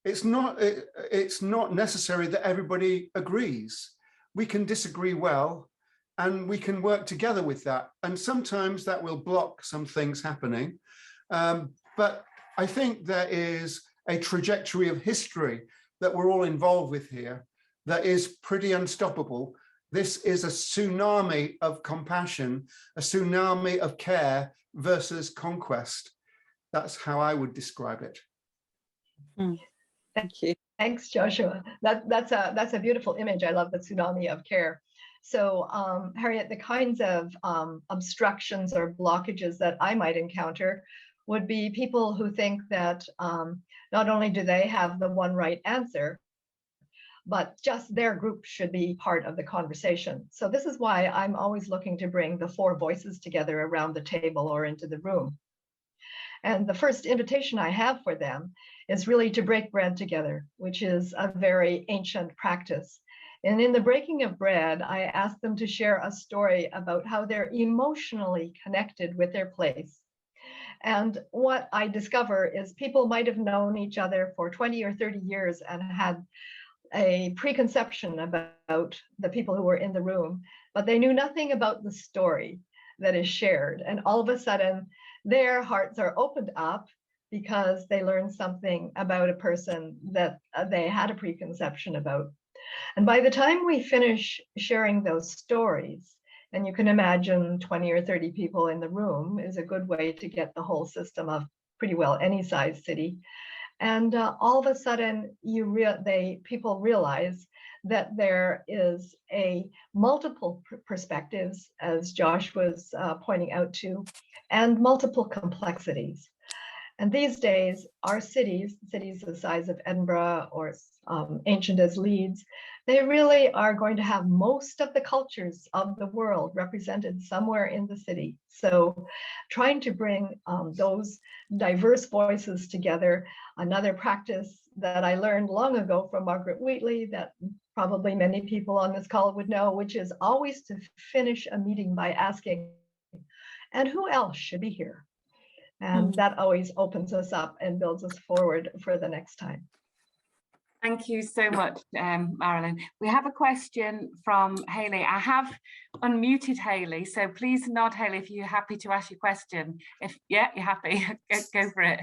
it's not necessary that everybody agrees. We can disagree well, and we can work together with that. And sometimes that will block some things happening. But I think there is a trajectory of history that we're all involved with here that is pretty unstoppable. This is a tsunami of compassion, a tsunami of care versus conquest. That's how I would describe it. Thank you. Thanks, Joshua. That's a beautiful image. I love the tsunami of care. So Harriet, the kinds of obstructions or blockages that I might encounter would be people who think that not only do they have the one right answer, but just their group should be part of the conversation. So this is why I'm always looking to bring the four voices together around the table or into the room. And the first invitation I have for them is really to break bread together, which is a very ancient practice. And in the breaking of bread, I ask them to share a story about how they're emotionally connected with their place. And what I discover is people might have known each other for 20 or 30 years and had a preconception about the people who were in the room, but they knew nothing about the story that is shared. And all of a sudden, their hearts are opened up because they learned something about a person that they had a preconception about. And by the time we finish sharing those stories, and you can imagine 20 or 30 people in the room is a good way to get the whole system of pretty well any size city. And all of a sudden, people realize that there is a multiple perspectives, as Josh was pointing out to, and multiple complexities. And these days, our cities the size of Edinburgh or ancient as Leeds, they really are going to have most of the cultures of the world represented somewhere in the city. So trying to bring those diverse voices together, another practice that I learned long ago from Margaret Wheatley that probably many people on this call would know, which is always to finish a meeting by asking, and who else should be here? And that always opens us up and builds us forward for the next time. Thank you so much, Marilyn. We have a question from Hayley. I have unmuted Hayley, so please nod, Hayley, if you're happy to ask your question. If yeah, you're happy, go for it.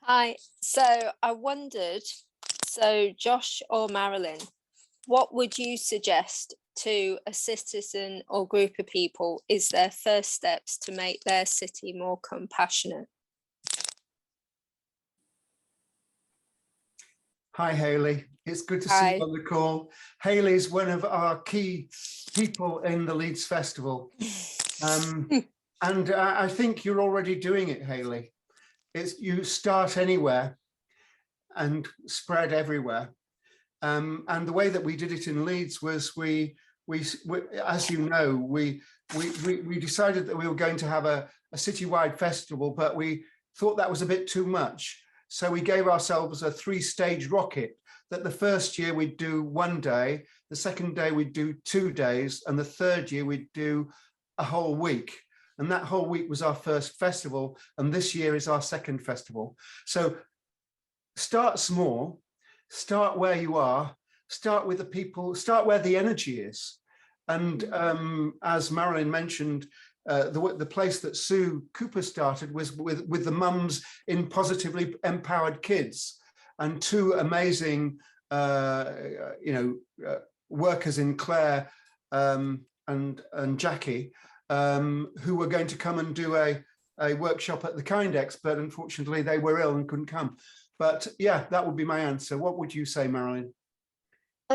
Hi. So I wondered, so Josh or Marilyn, what would you suggest to a citizen or group of people is their first steps to make their city more compassionate? Hi, Hayley. It's good to see you on the call. Hayley's one of our key people in the Leeds Festival. And I think you're already doing it, Hayley. It's you start anywhere and spread everywhere. And the way that we did it in Leeds was we as you know, we decided that we were going to have a citywide festival, but we thought that was a bit too much. So we gave ourselves a 3-stage rocket that the first year we'd do 1 day, the second day we'd do 2 days, and the third year we'd do a whole week. And that whole week was our first festival, and this year is our second festival. So start small, start where you are, start with the people, start where the energy is. And as Marilyn mentioned, the place that Sue Cooper started was with the mums in Positively Empowered Kids, and 2 amazing workers in Claire and Jackie, who were going to come and do a workshop at the Kind Expert. Unfortunately, they were ill and couldn't come. But yeah, that would be my answer. What would you say, Marilyn?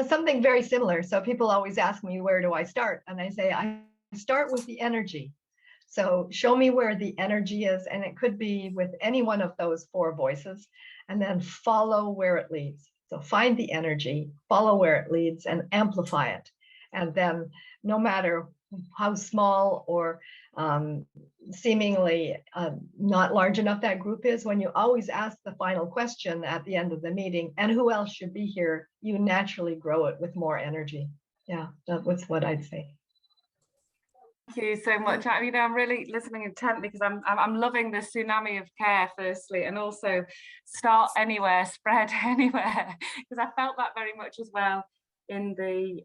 Something very similar. So people always ask me, where do I start? And I say, I start with the energy. So show me where the energy is, and it could be with any one of those 4 voices, and then follow where it leads. So find the energy, follow where it leads, and amplify it. And then no matter how small or seemingly not large enough that group is, when you always ask the final question at the end of the meeting, and who else should be here, you naturally grow it with more energy. Yeah, that was what I'd say. Thank you so much. I'm really listening intently because I'm loving the tsunami of care, firstly, and also start anywhere, spread anywhere, because I felt that very much as well in the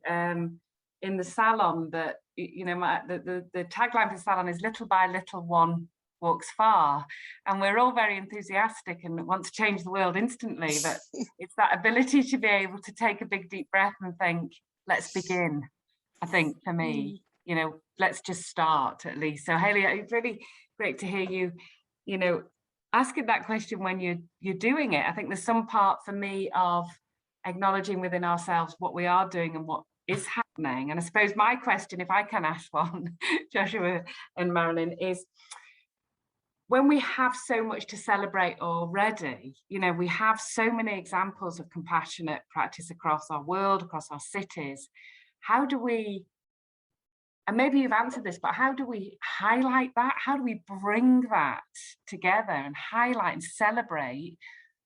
salon. That the tagline for the salon is "Little by little, one walks far," and we're all very enthusiastic and want to change the world instantly. But it's that ability to be able to take a big deep breath and think, "Let's begin." I think for me. Let's just start at least. So Hayley, it's really great to hear you, asking that question when you're doing it. I think there's some part for me of acknowledging within ourselves what we are doing and what is happening. And I suppose my question, if I can ask one, Joshua and Marilyn, is when we have so much to celebrate already, we have so many examples of compassionate practice across our world, across our cities. How do we, and maybe you've answered this, but how do we highlight that? How do we bring that together and highlight and celebrate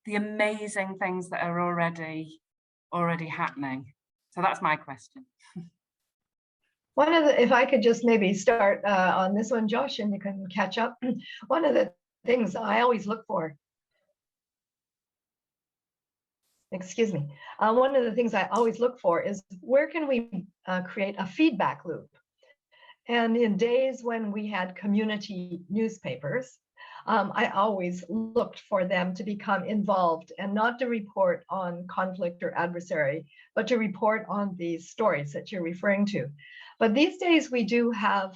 the amazing things that are already happening? So that's my question. One of the, if I could just maybe start on this one, Josh, and you can catch up. One of the things I always look for, one of the things I always look for is where can we create a feedback loop? And in days when we had community newspapers, I always looked for them to become involved and not to report on conflict or adversary, but to report on these stories that you're referring to. But these days we do have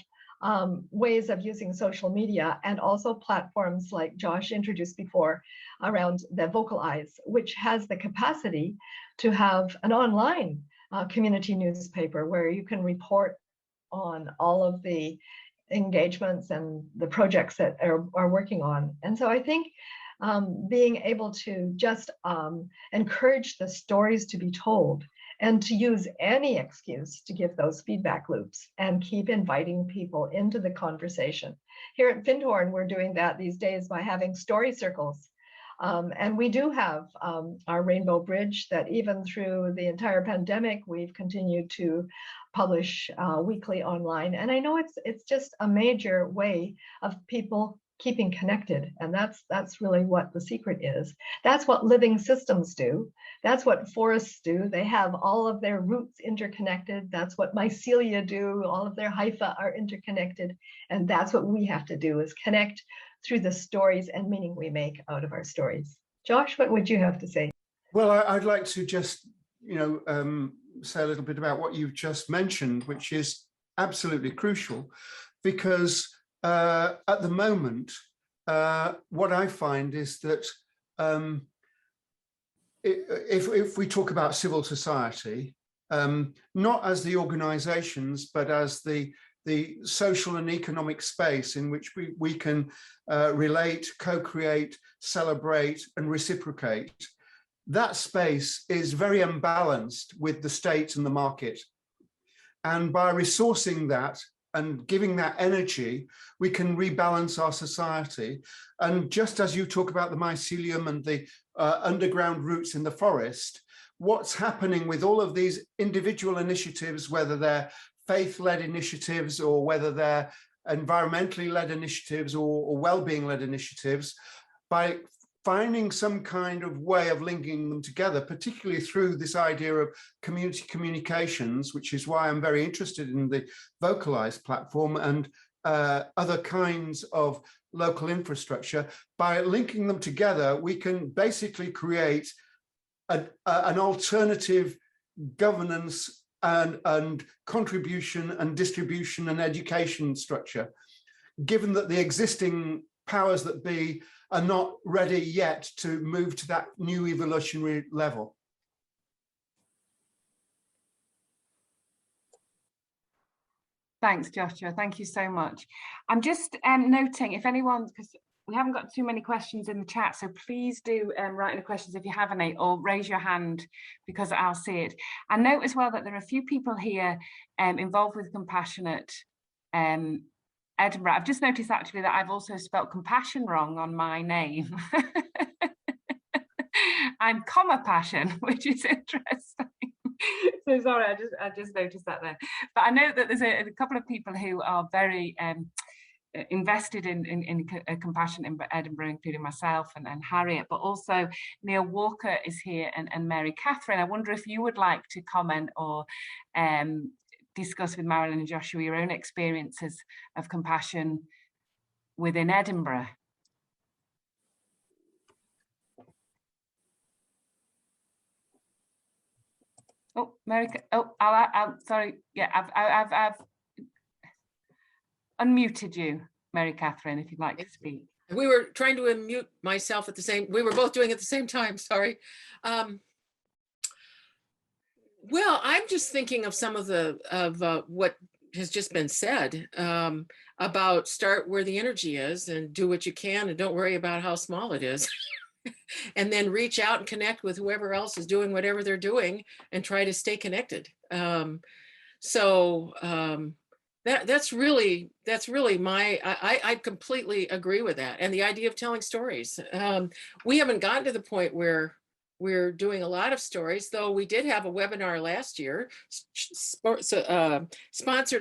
ways of using social media and also platforms like Josh introduced before around the Vocalize, which has the capacity to have an online community newspaper where you can report on all of the engagements and the projects that are working on. And so I think being able to just encourage the stories to be told and to use any excuse to give those feedback loops and keep inviting people into the conversation. Here at Findhorn, we're doing that these days by having story circles. And we do have our Rainbow Bridge that even through the entire pandemic, we've continued to publish weekly online. And I know it's just a major way of people keeping connected. And that's really what the secret is. That's what living systems do. That's what forests do. They have all of their roots interconnected. That's what mycelia do. All of their hyphae are interconnected. And that's what we have to do, is connect through the stories and meaning we make out of our stories. Josh, what would you have to say? Well, I'd like to just, say a little bit about what you've just mentioned, which is absolutely crucial, because at the moment, what I find is that if we talk about civil society, not as the organizations, but as the social and economic space in which we can relate, co-create, celebrate, and reciprocate, that space is very unbalanced with the state and the market. And by resourcing that and giving that energy, we can rebalance our society. And just as you talk about the mycelium and the underground roots in the forest, what's happening with all of these individual initiatives, whether they're faith-led initiatives or whether they're environmentally led initiatives or well-being led initiatives, by finding some kind of way of linking them together, particularly through this idea of community communications, which is why I'm very interested in the Vocalize platform and other kinds of local infrastructure. By linking them together, we can basically create an alternative governance and contribution and distribution and education structure, given that the existing powers that be are not ready yet to move to that new evolutionary level. Thanks, Joshua. Thank you so much. I'm just noting, if anyone, because we haven't got too many questions in the chat, so please do write in the questions if you have any, or raise your hand because I'll see it. And note as well that there are a few people here involved with Compassionate Edinburgh. I've just noticed actually that I've also spelt compassion wrong on my name. I'm comma passion, which is interesting. So sorry, I just noticed that there. But I know that there's a couple of people who are very invested in Compassion in Edinburgh, including myself and Harriet, but also Neil Walker is here and Mary Catherine. I wonder if you would like to comment or discuss with Marilyn and Joshua your own experiences of compassion within Edinburgh. Oh, Mary, I'm sorry. Yeah, I've unmuted you, Mary Catherine, if you'd like to speak. We were trying to unmute myself at the same, we were both doing it at the same time, sorry. Well, I'm just thinking of some of what has just been said about start where the energy is and do what you can and don't worry about how small it is. And then reach out and connect with whoever else is doing whatever they're doing and try to stay connected. That's really my, I completely agree with that. And the idea of telling stories. We haven't gotten to the point where we're doing a lot of stories, though we did have a webinar last year, sponsored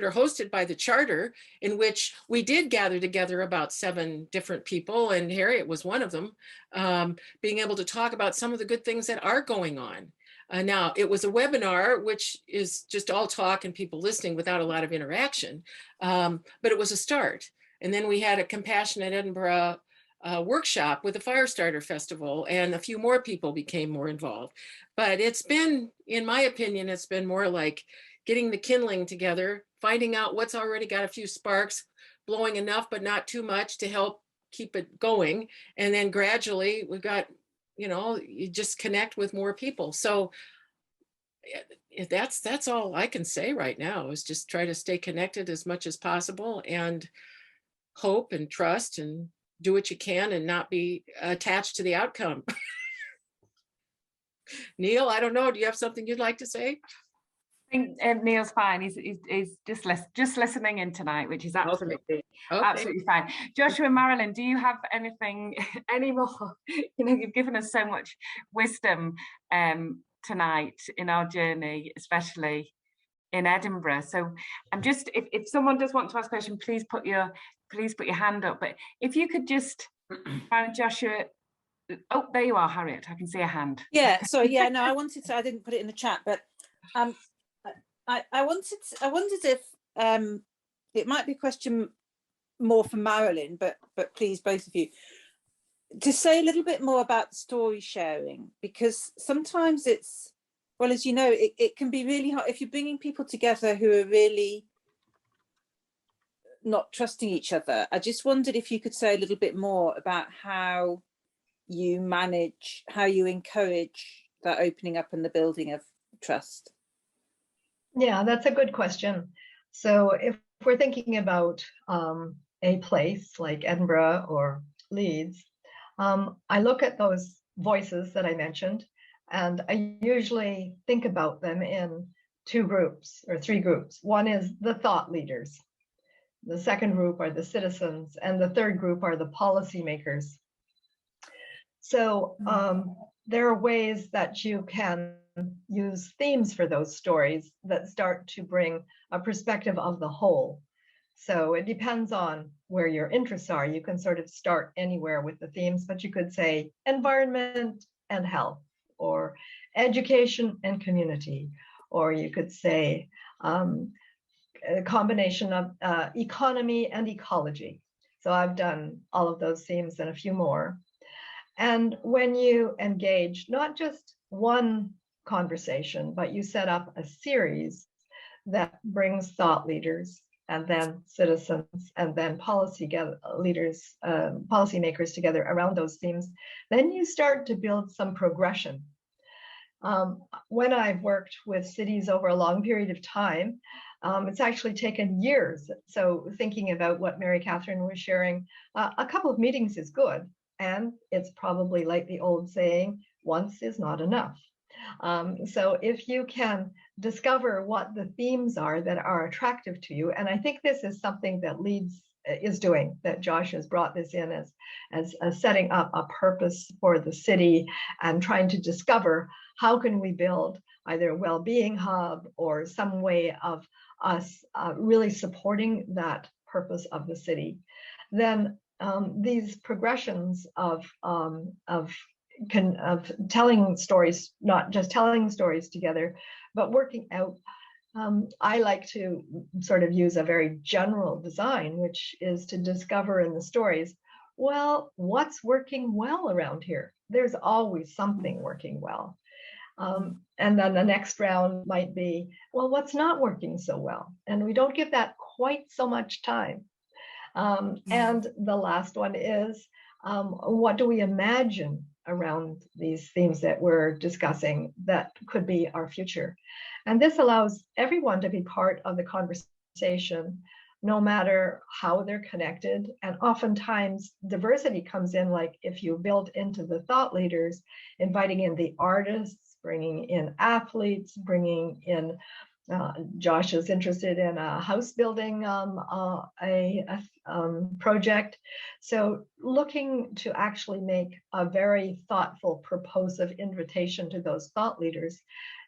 or hosted by the Charter, in which we did gather together about 7 different people, and Harriet was one of them, being able to talk about some of the good things that are going on. Now, it was a webinar, which is just all talk and people listening without a lot of interaction, but it was a start. And then we had a Compassionate Edinburgh workshop with the Firestarter Festival, and a few more people became more involved. But it's been, in my opinion, it's been more like getting the kindling together, finding out what's already got a few sparks, blowing enough but not too much to help keep it going. And then gradually we've got, you just connect with more people. So that's all I can say right now, is just try to stay connected as much as possible, and hope and trust and do what you can and not be attached to the outcome. Neil, I don't know. Do you have something you'd like to say? I think Neil's fine. He's just listening in tonight, which is absolutely absolutely fine. Joshua and Marilyn, do you have anything any more? You know, you've given us so much wisdom tonight in our journey, especially in Edinburgh. So I'm just, if someone does want to ask a question, please put your hand up. But if you could just, Joshua. Oh, there you are, Harriet. I can see a hand. Yeah. Sorry. Yeah. No, I didn't put it in the chat, but I wondered if it might be a question more for Marilyn, but please, both of you, to say a little bit more about story sharing, because sometimes it's, well, as you know, it can be really hard if you're bringing people together who are really not trusting each other. I just wondered if you could say a little bit more about how you manage, how you encourage that opening up and the building of trust. Yeah, that's a good question. So if we're thinking about a place like Edinburgh or Leeds, I look at those voices that I mentioned, and I usually think about them in 2 groups or 3 groups. One is the thought leaders. The second group are the citizens, and the third group are the policymakers. So there are ways that you can use themes for those stories that start to bring a perspective of the whole. So it depends on where your interests are. You can sort of start anywhere with the themes, but you could say environment and health, or education and community, or you could say a combination of economy and ecology. So I've done all of those themes and a few more. And when you engage not just one conversation, but you set up a series that brings thought leaders and then citizens and then policymakers together around those themes, then you start to build some progression. When I've worked with cities over a long period of time, it's actually taken years. So thinking about what Mary Catherine was sharing, a couple of meetings is good. And it's probably like the old saying, once is not enough. So if you can discover what the themes are that are attractive to you, and I think this is something that Leeds is doing, that Josh has brought this in as setting up a purpose for the city and trying to discover how can we build either a well-being hub or some way of us really supporting that purpose of the city. Then these progressions of telling stories, not just telling stories together, but working out. I like to sort of use a very general design, which is to discover in the stories, well, what's working well around here? There's always something working well. And then the next round might be, well, what's not working so well? And we don't give that quite so much time. And the last one is, what do we imagine around these themes that we're discussing that could be our future? And this allows everyone to be part of the conversation, no matter how they're connected. And oftentimes diversity comes in, like if you build into the thought leaders, inviting in the artists, bringing in athletes, bringing in Josh is interested in a house building project. So looking to actually make a very thoughtful, proposive invitation to those thought leaders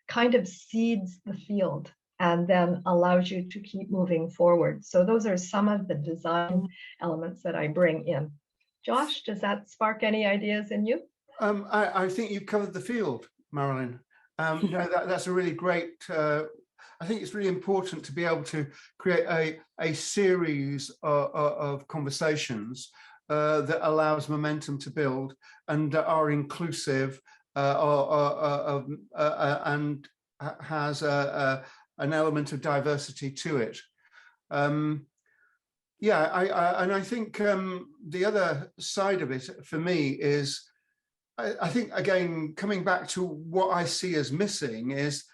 kind of seeds the field and then allows you to keep moving forward. So those are some of the design elements that I bring in. Josh, does that spark any ideas in you? I think you covered the field, Marilyn. That's a really great I think it's really important to be able to create a series of conversations that allows momentum to build and are inclusive and has an element of diversity to it. Yeah, I think the other side of it for me is, I think, again, coming back to what I see as missing is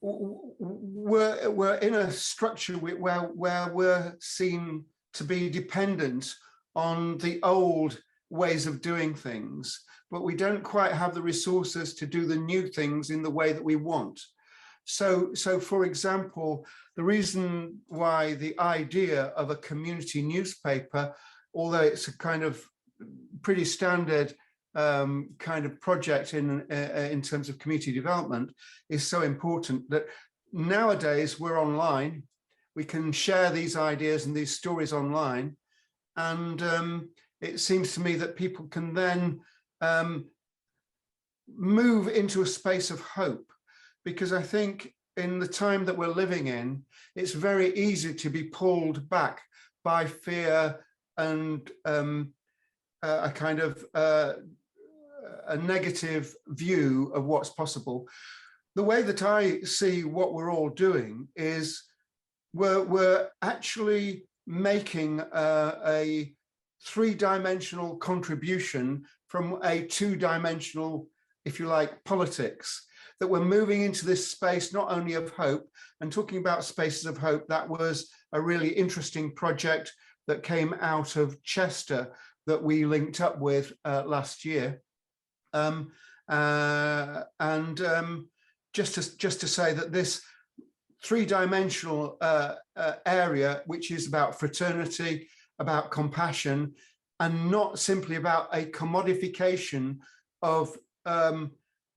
we're in a structure where we're seen to be dependent on the old ways of doing things, but we don't quite have the resources to do the new things in the way that we want. So for example, the reason why the idea of a community newspaper, although it's a kind of pretty standard kind of project in terms of community development, is so important, that nowadays we're online, we can share these ideas and these stories online, and it seems to me that people can then move into a space of hope, because I think in the time that we're living in, it's very easy to be pulled back by fear and a kind of a negative view of what's possible. The way that I see what we're all doing is we're actually making a three-dimensional contribution from a two-dimensional, if you like, politics, that we're moving into this space not only of hope. And talking about spaces of hope, that was a really interesting project that came out of Chester that we linked up with last year. Just to say that this three-dimensional area, which is about fraternity, about compassion, and not simply about a commodification of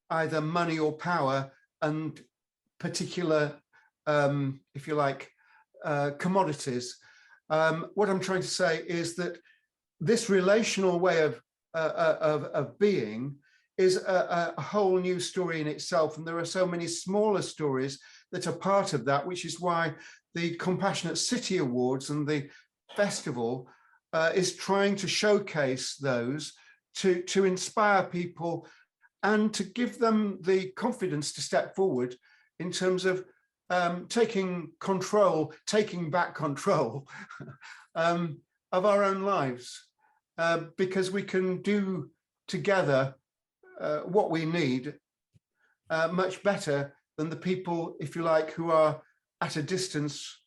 either money or power and particular, if you like, commodities. What I'm trying to say is that this relational way of being is a whole new story in itself, and there are so many smaller stories that are part of that, which is why the Compassionate City Awards and the festival is trying to showcase those to inspire people and to give them the confidence to step forward in terms of taking back control of our own lives, because we can do together what we need much better than the people, if you like, who are at a distance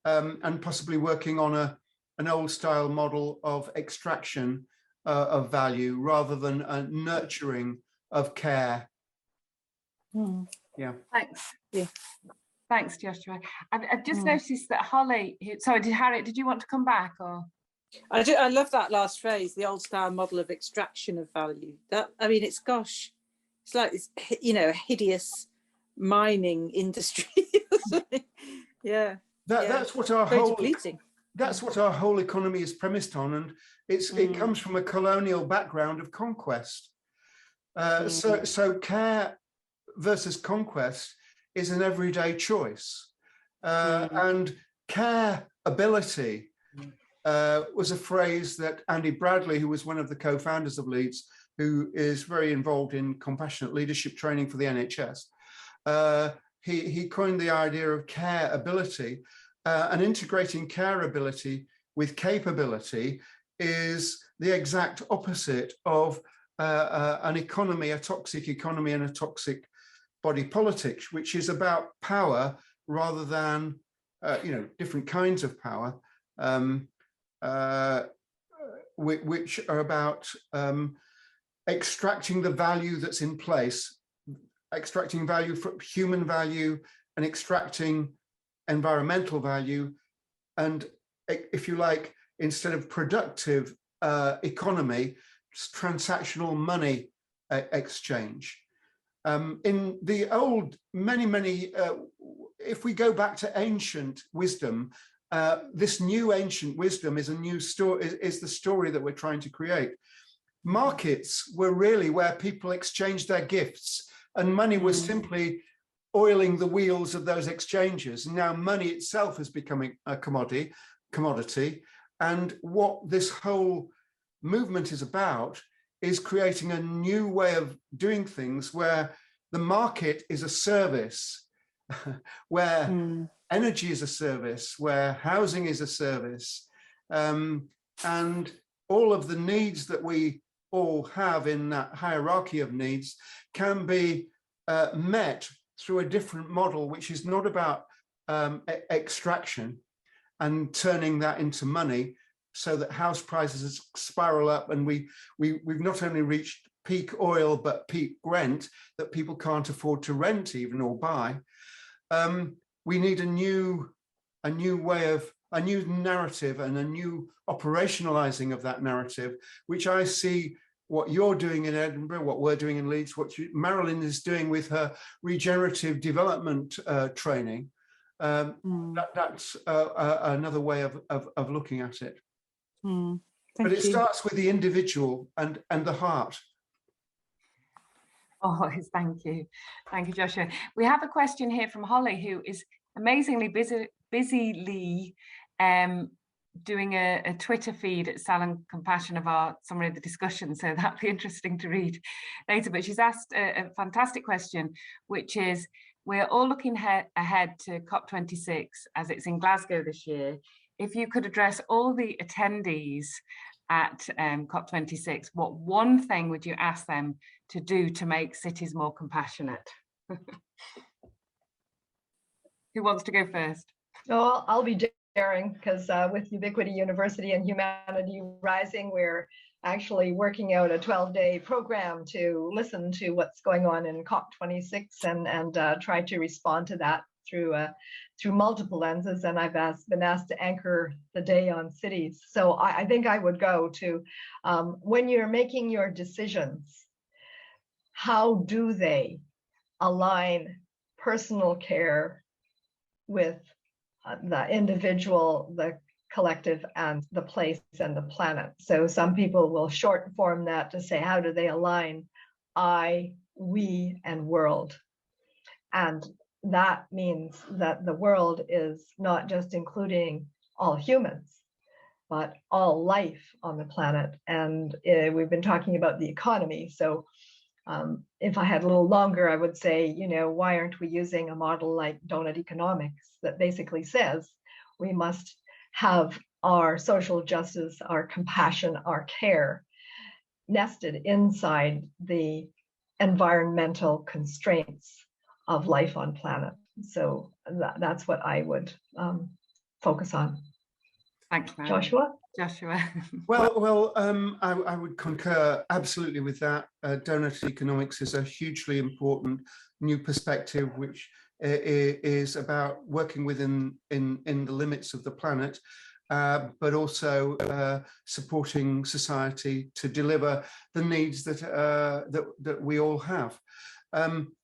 and possibly working on an old style model of extraction of value rather than a nurturing of care. Yeah. Thanks. Yeah. Thanks, Joshua. I've just noticed that Holly, sorry, Harriet, did you want to come back? Or I love that last phrase, the old style model of extraction of value. That, I mean, it's like this, you know, a hideous mining industry. Yeah. That's what our whole economy is premised on, and it comes from a colonial background of conquest. So care versus conquest is an everyday choice, and care ability was a phrase that Andy Bradley, who was one of the co-founders of Leeds, who is very involved in compassionate leadership training for the NHS, he coined the idea of care ability, and integrating care ability with capability is the exact opposite of an economy, a toxic economy and a toxic body politic, which is about power rather than, different kinds of power, which are about extracting the value that's in place, extracting value from human value and extracting environmental value, and, if you like, instead of productive economy, transactional money exchange. In the old, many, if we go back to ancient wisdom, this new ancient wisdom is a new story, is the story that we're trying to create. Markets were really where people exchanged their gifts, and money was simply oiling the wheels of those exchanges. And now money itself is becoming a commodity. And what this whole movement is about is creating a new way of doing things where the market is a service, where energy is a service, where housing is a service, and all of the needs that we all have in that hierarchy of needs can be met through a different model, which is not about extraction and turning that into money so that house prices spiral up, and we've not only reached peak oil but peak rent that people can't afford to rent even or buy. We need a new narrative and a new operationalizing of that narrative, which I see what you're doing in Edinburgh, what we're doing in Leeds, what Marilyn is doing with her regenerative development training. That's another way of looking at it. But it starts with the individual and the heart. Oh, thank you, Joshua. We have a question here from Holly, who is amazingly busily doing a Twitter feed at Salon Compassion of our summary of the discussion, so that'll be interesting to read later. But she's asked a fantastic question, which is, we're all looking ahead to COP26 as it's in Glasgow this year. If you could address all the attendees at COP26, what one thing would you ask them to do to make cities more compassionate? Who wants to go first? Oh, I'll be daring, because with Ubiquity University and Humanity Rising, we're actually working out a 12-day program to listen to what's going on in COP26 and try to respond to that through multiple lenses. And I've been asked to anchor the day on cities. So I think I would go to, when you're making your decisions, how do they align personal care with the individual, the collective, and the place and the planet? So some people will short form that to say, how do they align I, we, and world? And that means that the world is not just including all humans, but all life on the planet. And we've been talking about the economy. So if I had a little longer, I would say, why aren't we using a model like donut economics that basically says we must have our social justice, our compassion, our care nested inside the environmental constraints of life on planet. So that's what I would focus on. Thanks, Joshua? Well, I would concur absolutely with that. Donut economics is a hugely important new perspective, which is about working within in the limits of the planet, but also supporting society to deliver the needs that we all have.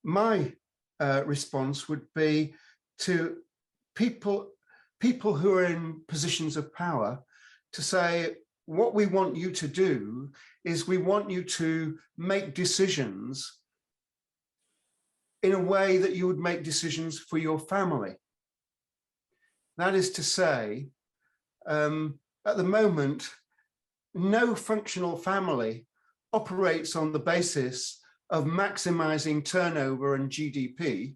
My response would be to people who are in positions of power to say, what we want you to do is we want you to make decisions in a way that you would make decisions for your family. That is to say, at the moment, no functional family operates on the basis of maximizing turnover and GDP.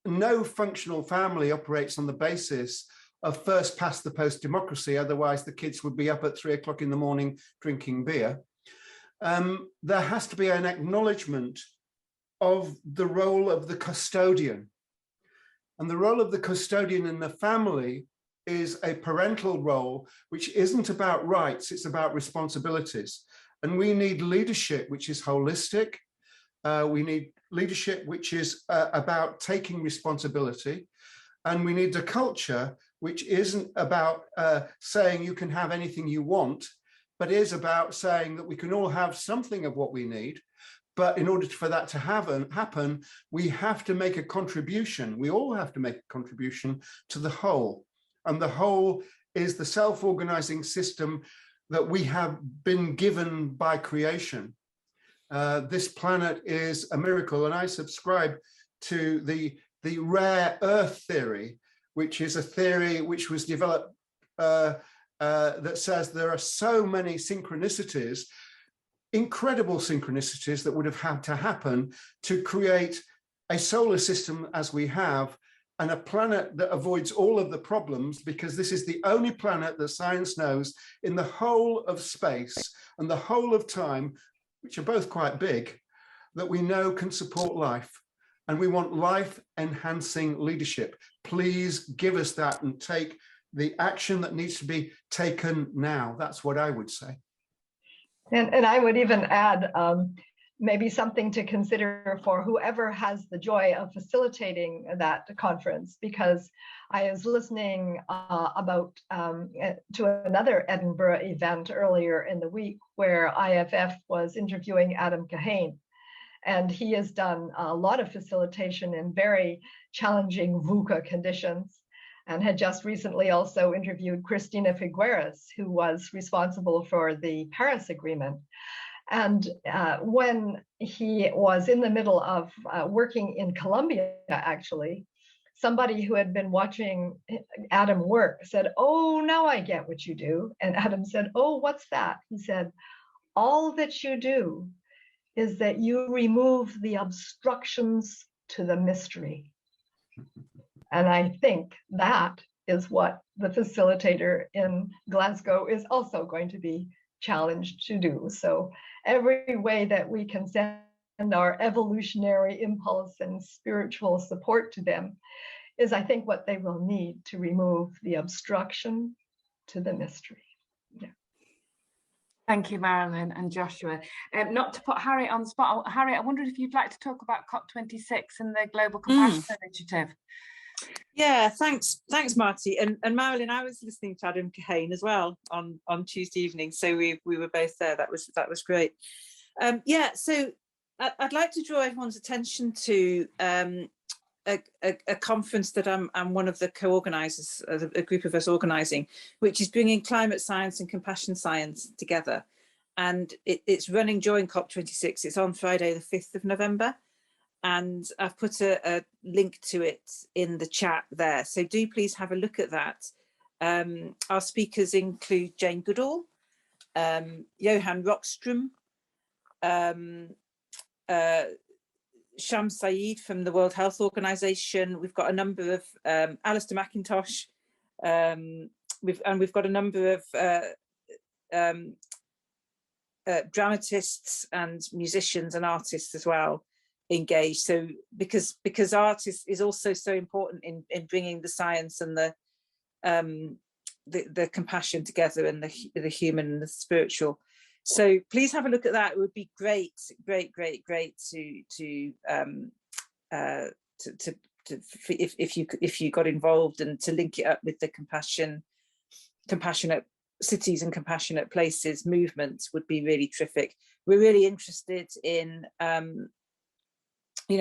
No functional family operates on the basis of first past the post democracy, otherwise the kids would be up at 3 o'clock in the morning drinking beer. There has to be an acknowledgement of the role of the custodian. And the role of the custodian in the family is a parental role, which isn't about rights, it's about responsibilities. And we need leadership which is holistic. We need leadership which is about taking responsibility. And we need a culture which isn't about saying you can have anything you want, but is about saying that we can all have something of what we need. But in order for that to happen, we have to make a contribution. We all have to make a contribution to the whole. And the whole is the self-organizing system that we have been given by creation. This planet is a miracle, and I subscribe to the rare earth theory, which is a theory which was developed that says there are so many synchronicities, incredible synchronicities that would have had to happen to create a solar system as we have, and a planet that avoids all of the problems, because this is the only planet that science knows in the whole of space and the whole of time, which are both quite big, that we know can support life. And we want life-enhancing leadership. Please give us that and take the action that needs to be taken now. That's what I would say. And I would even add maybe something to consider for whoever has the joy of facilitating that conference, because I was listening to another Edinburgh event earlier in the week where IFF was interviewing Adam Kahane. And he has done a lot of facilitation in very challenging VUCA conditions, and had just recently also interviewed Cristina Figueres, who was responsible for the Paris Agreement. And when he was in the middle of working in Colombia, actually, somebody who had been watching Adam work said, "Oh, now I get what you do." And Adam said, "Oh, what's that?" He said, "All that you do is that you remove the obstructions to the mystery." And I think that is what the facilitator in Glasgow is also going to be challenged to do. So every way that we can send our evolutionary impulse and spiritual support to them is, I think, what they will need to remove the obstruction to the mystery. Yeah. Thank you, Marilyn and Joshua. Not to put Harriet on the spot, Harriet, I wondered if you'd like to talk about COP26 and the Global Compassion Initiative. Yeah, thanks, Marty. And Marilyn, I was listening to Adam Kahane as well on Tuesday evening, so we were both there. That was great. Yeah, so I'd like to draw everyone's attention to a conference that I'm one of the co-organisers, a group of us organising, which is bringing climate science and compassion science together. And it's running during COP26. It's on Friday, the 5th of November. And I've put a link to it in the chat there. So do please have a look at that. Our speakers include Jane Goodall, Johan Rockström, Sham Saeed from the World Health Organization. We've got a number of Alistair McIntosh, we've got a number of dramatists and musicians and artists as well engaged. So because art is also so important in bringing the science and the compassion together, and the human and the spiritual. So please have a look at that. It would be great if you got involved, and to link it up with the compassionate cities and compassionate places movement would be really terrific. We're really interested in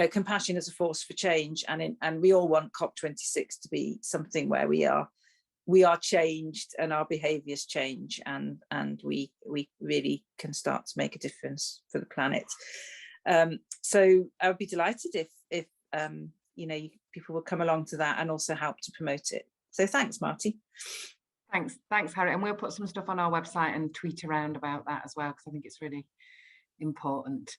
compassion as a force for change, and we all want COP26 to be something where we are changed and our behaviours change, and we really can start to make a difference for the planet. So I would be delighted if people will come along to that and also help to promote it. So thanks, Marty. Thanks, Harriet. And we'll put some stuff on our website and tweet around about that as well, because I think it's really important.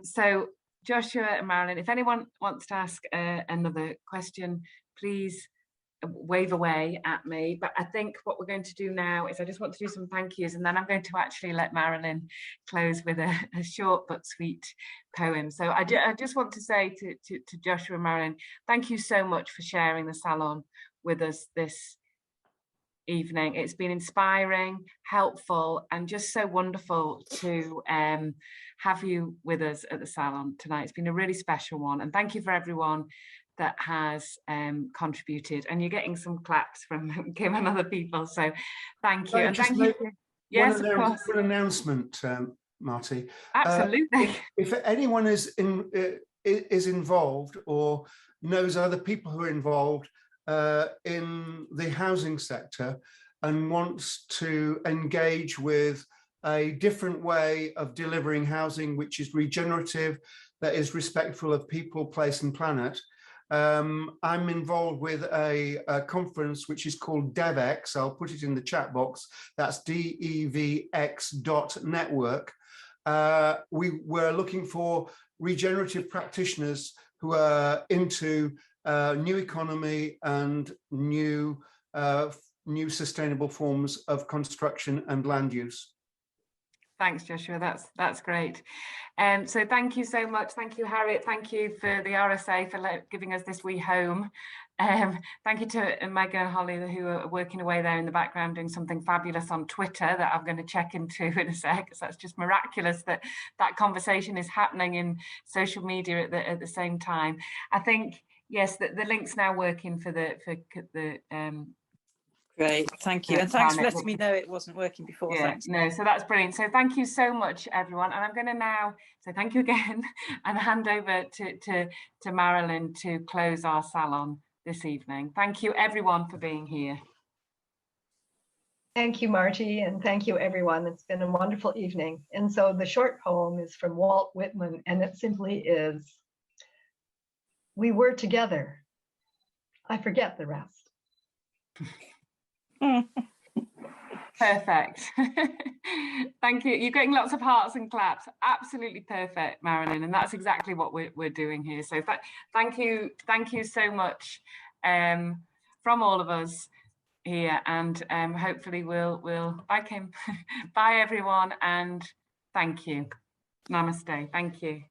So Joshua and Marilyn, if anyone wants to ask another question, please wave away at me. But I think what we're going to do now is I just want to do some thank yous, and then I'm going to actually let Marilyn close with a short but sweet poem. So I just want to say to Joshua and Marilyn, thank you so much for sharing the salon with us this evening. It's been inspiring, helpful, and just so wonderful to have you with us at the salon tonight. It's been a really special one, and thank you for everyone that has contributed. And you're getting some claps from Kim and other people, so thank you. And thank you. Yes, of course. One announcement, Marty. Absolutely. If anyone is involved or knows other people who are involved in the housing sector and wants to engage with a different way of delivering housing, which is regenerative, that is respectful of people, place and planet, I'm involved with a conference which is called DevX. I'll put it in the chat box. That's DEVX.network. We were looking for regenerative practitioners who are into new economy and new sustainable forms of construction and land use. Thanks, Joshua. That's great. So thank you so much. Thank you, Harriet. Thank you for the RSA for giving us this wee home. Thank you to Megan and Holly, who are working away there in the background doing something fabulous on Twitter that I'm going to check into in a sec, because that's just miraculous that that conversation is happening in social media at the same time. I think, yes, the link's now working for the Great, thank you, and thanks for letting me know it wasn't working before. Yeah, Thanks. no, so that's brilliant. So thank you so much, everyone. And I'm going to now say thank you again and hand over to Marilyn to close our salon this evening. Thank you, everyone, for being here. Thank you, Marty, and thank you, everyone. It's been a wonderful evening. And so the short poem is from Walt Whitman, and it simply is, "We were together. I forget the rest." Perfect. Thank you. You're getting lots of hearts and claps. Absolutely perfect, Marilyn. And that's exactly what we're doing here. So thank you so much from all of us here. And hopefully we'll bye, Kim. Bye, everyone. And thank you. Namaste. Thank you.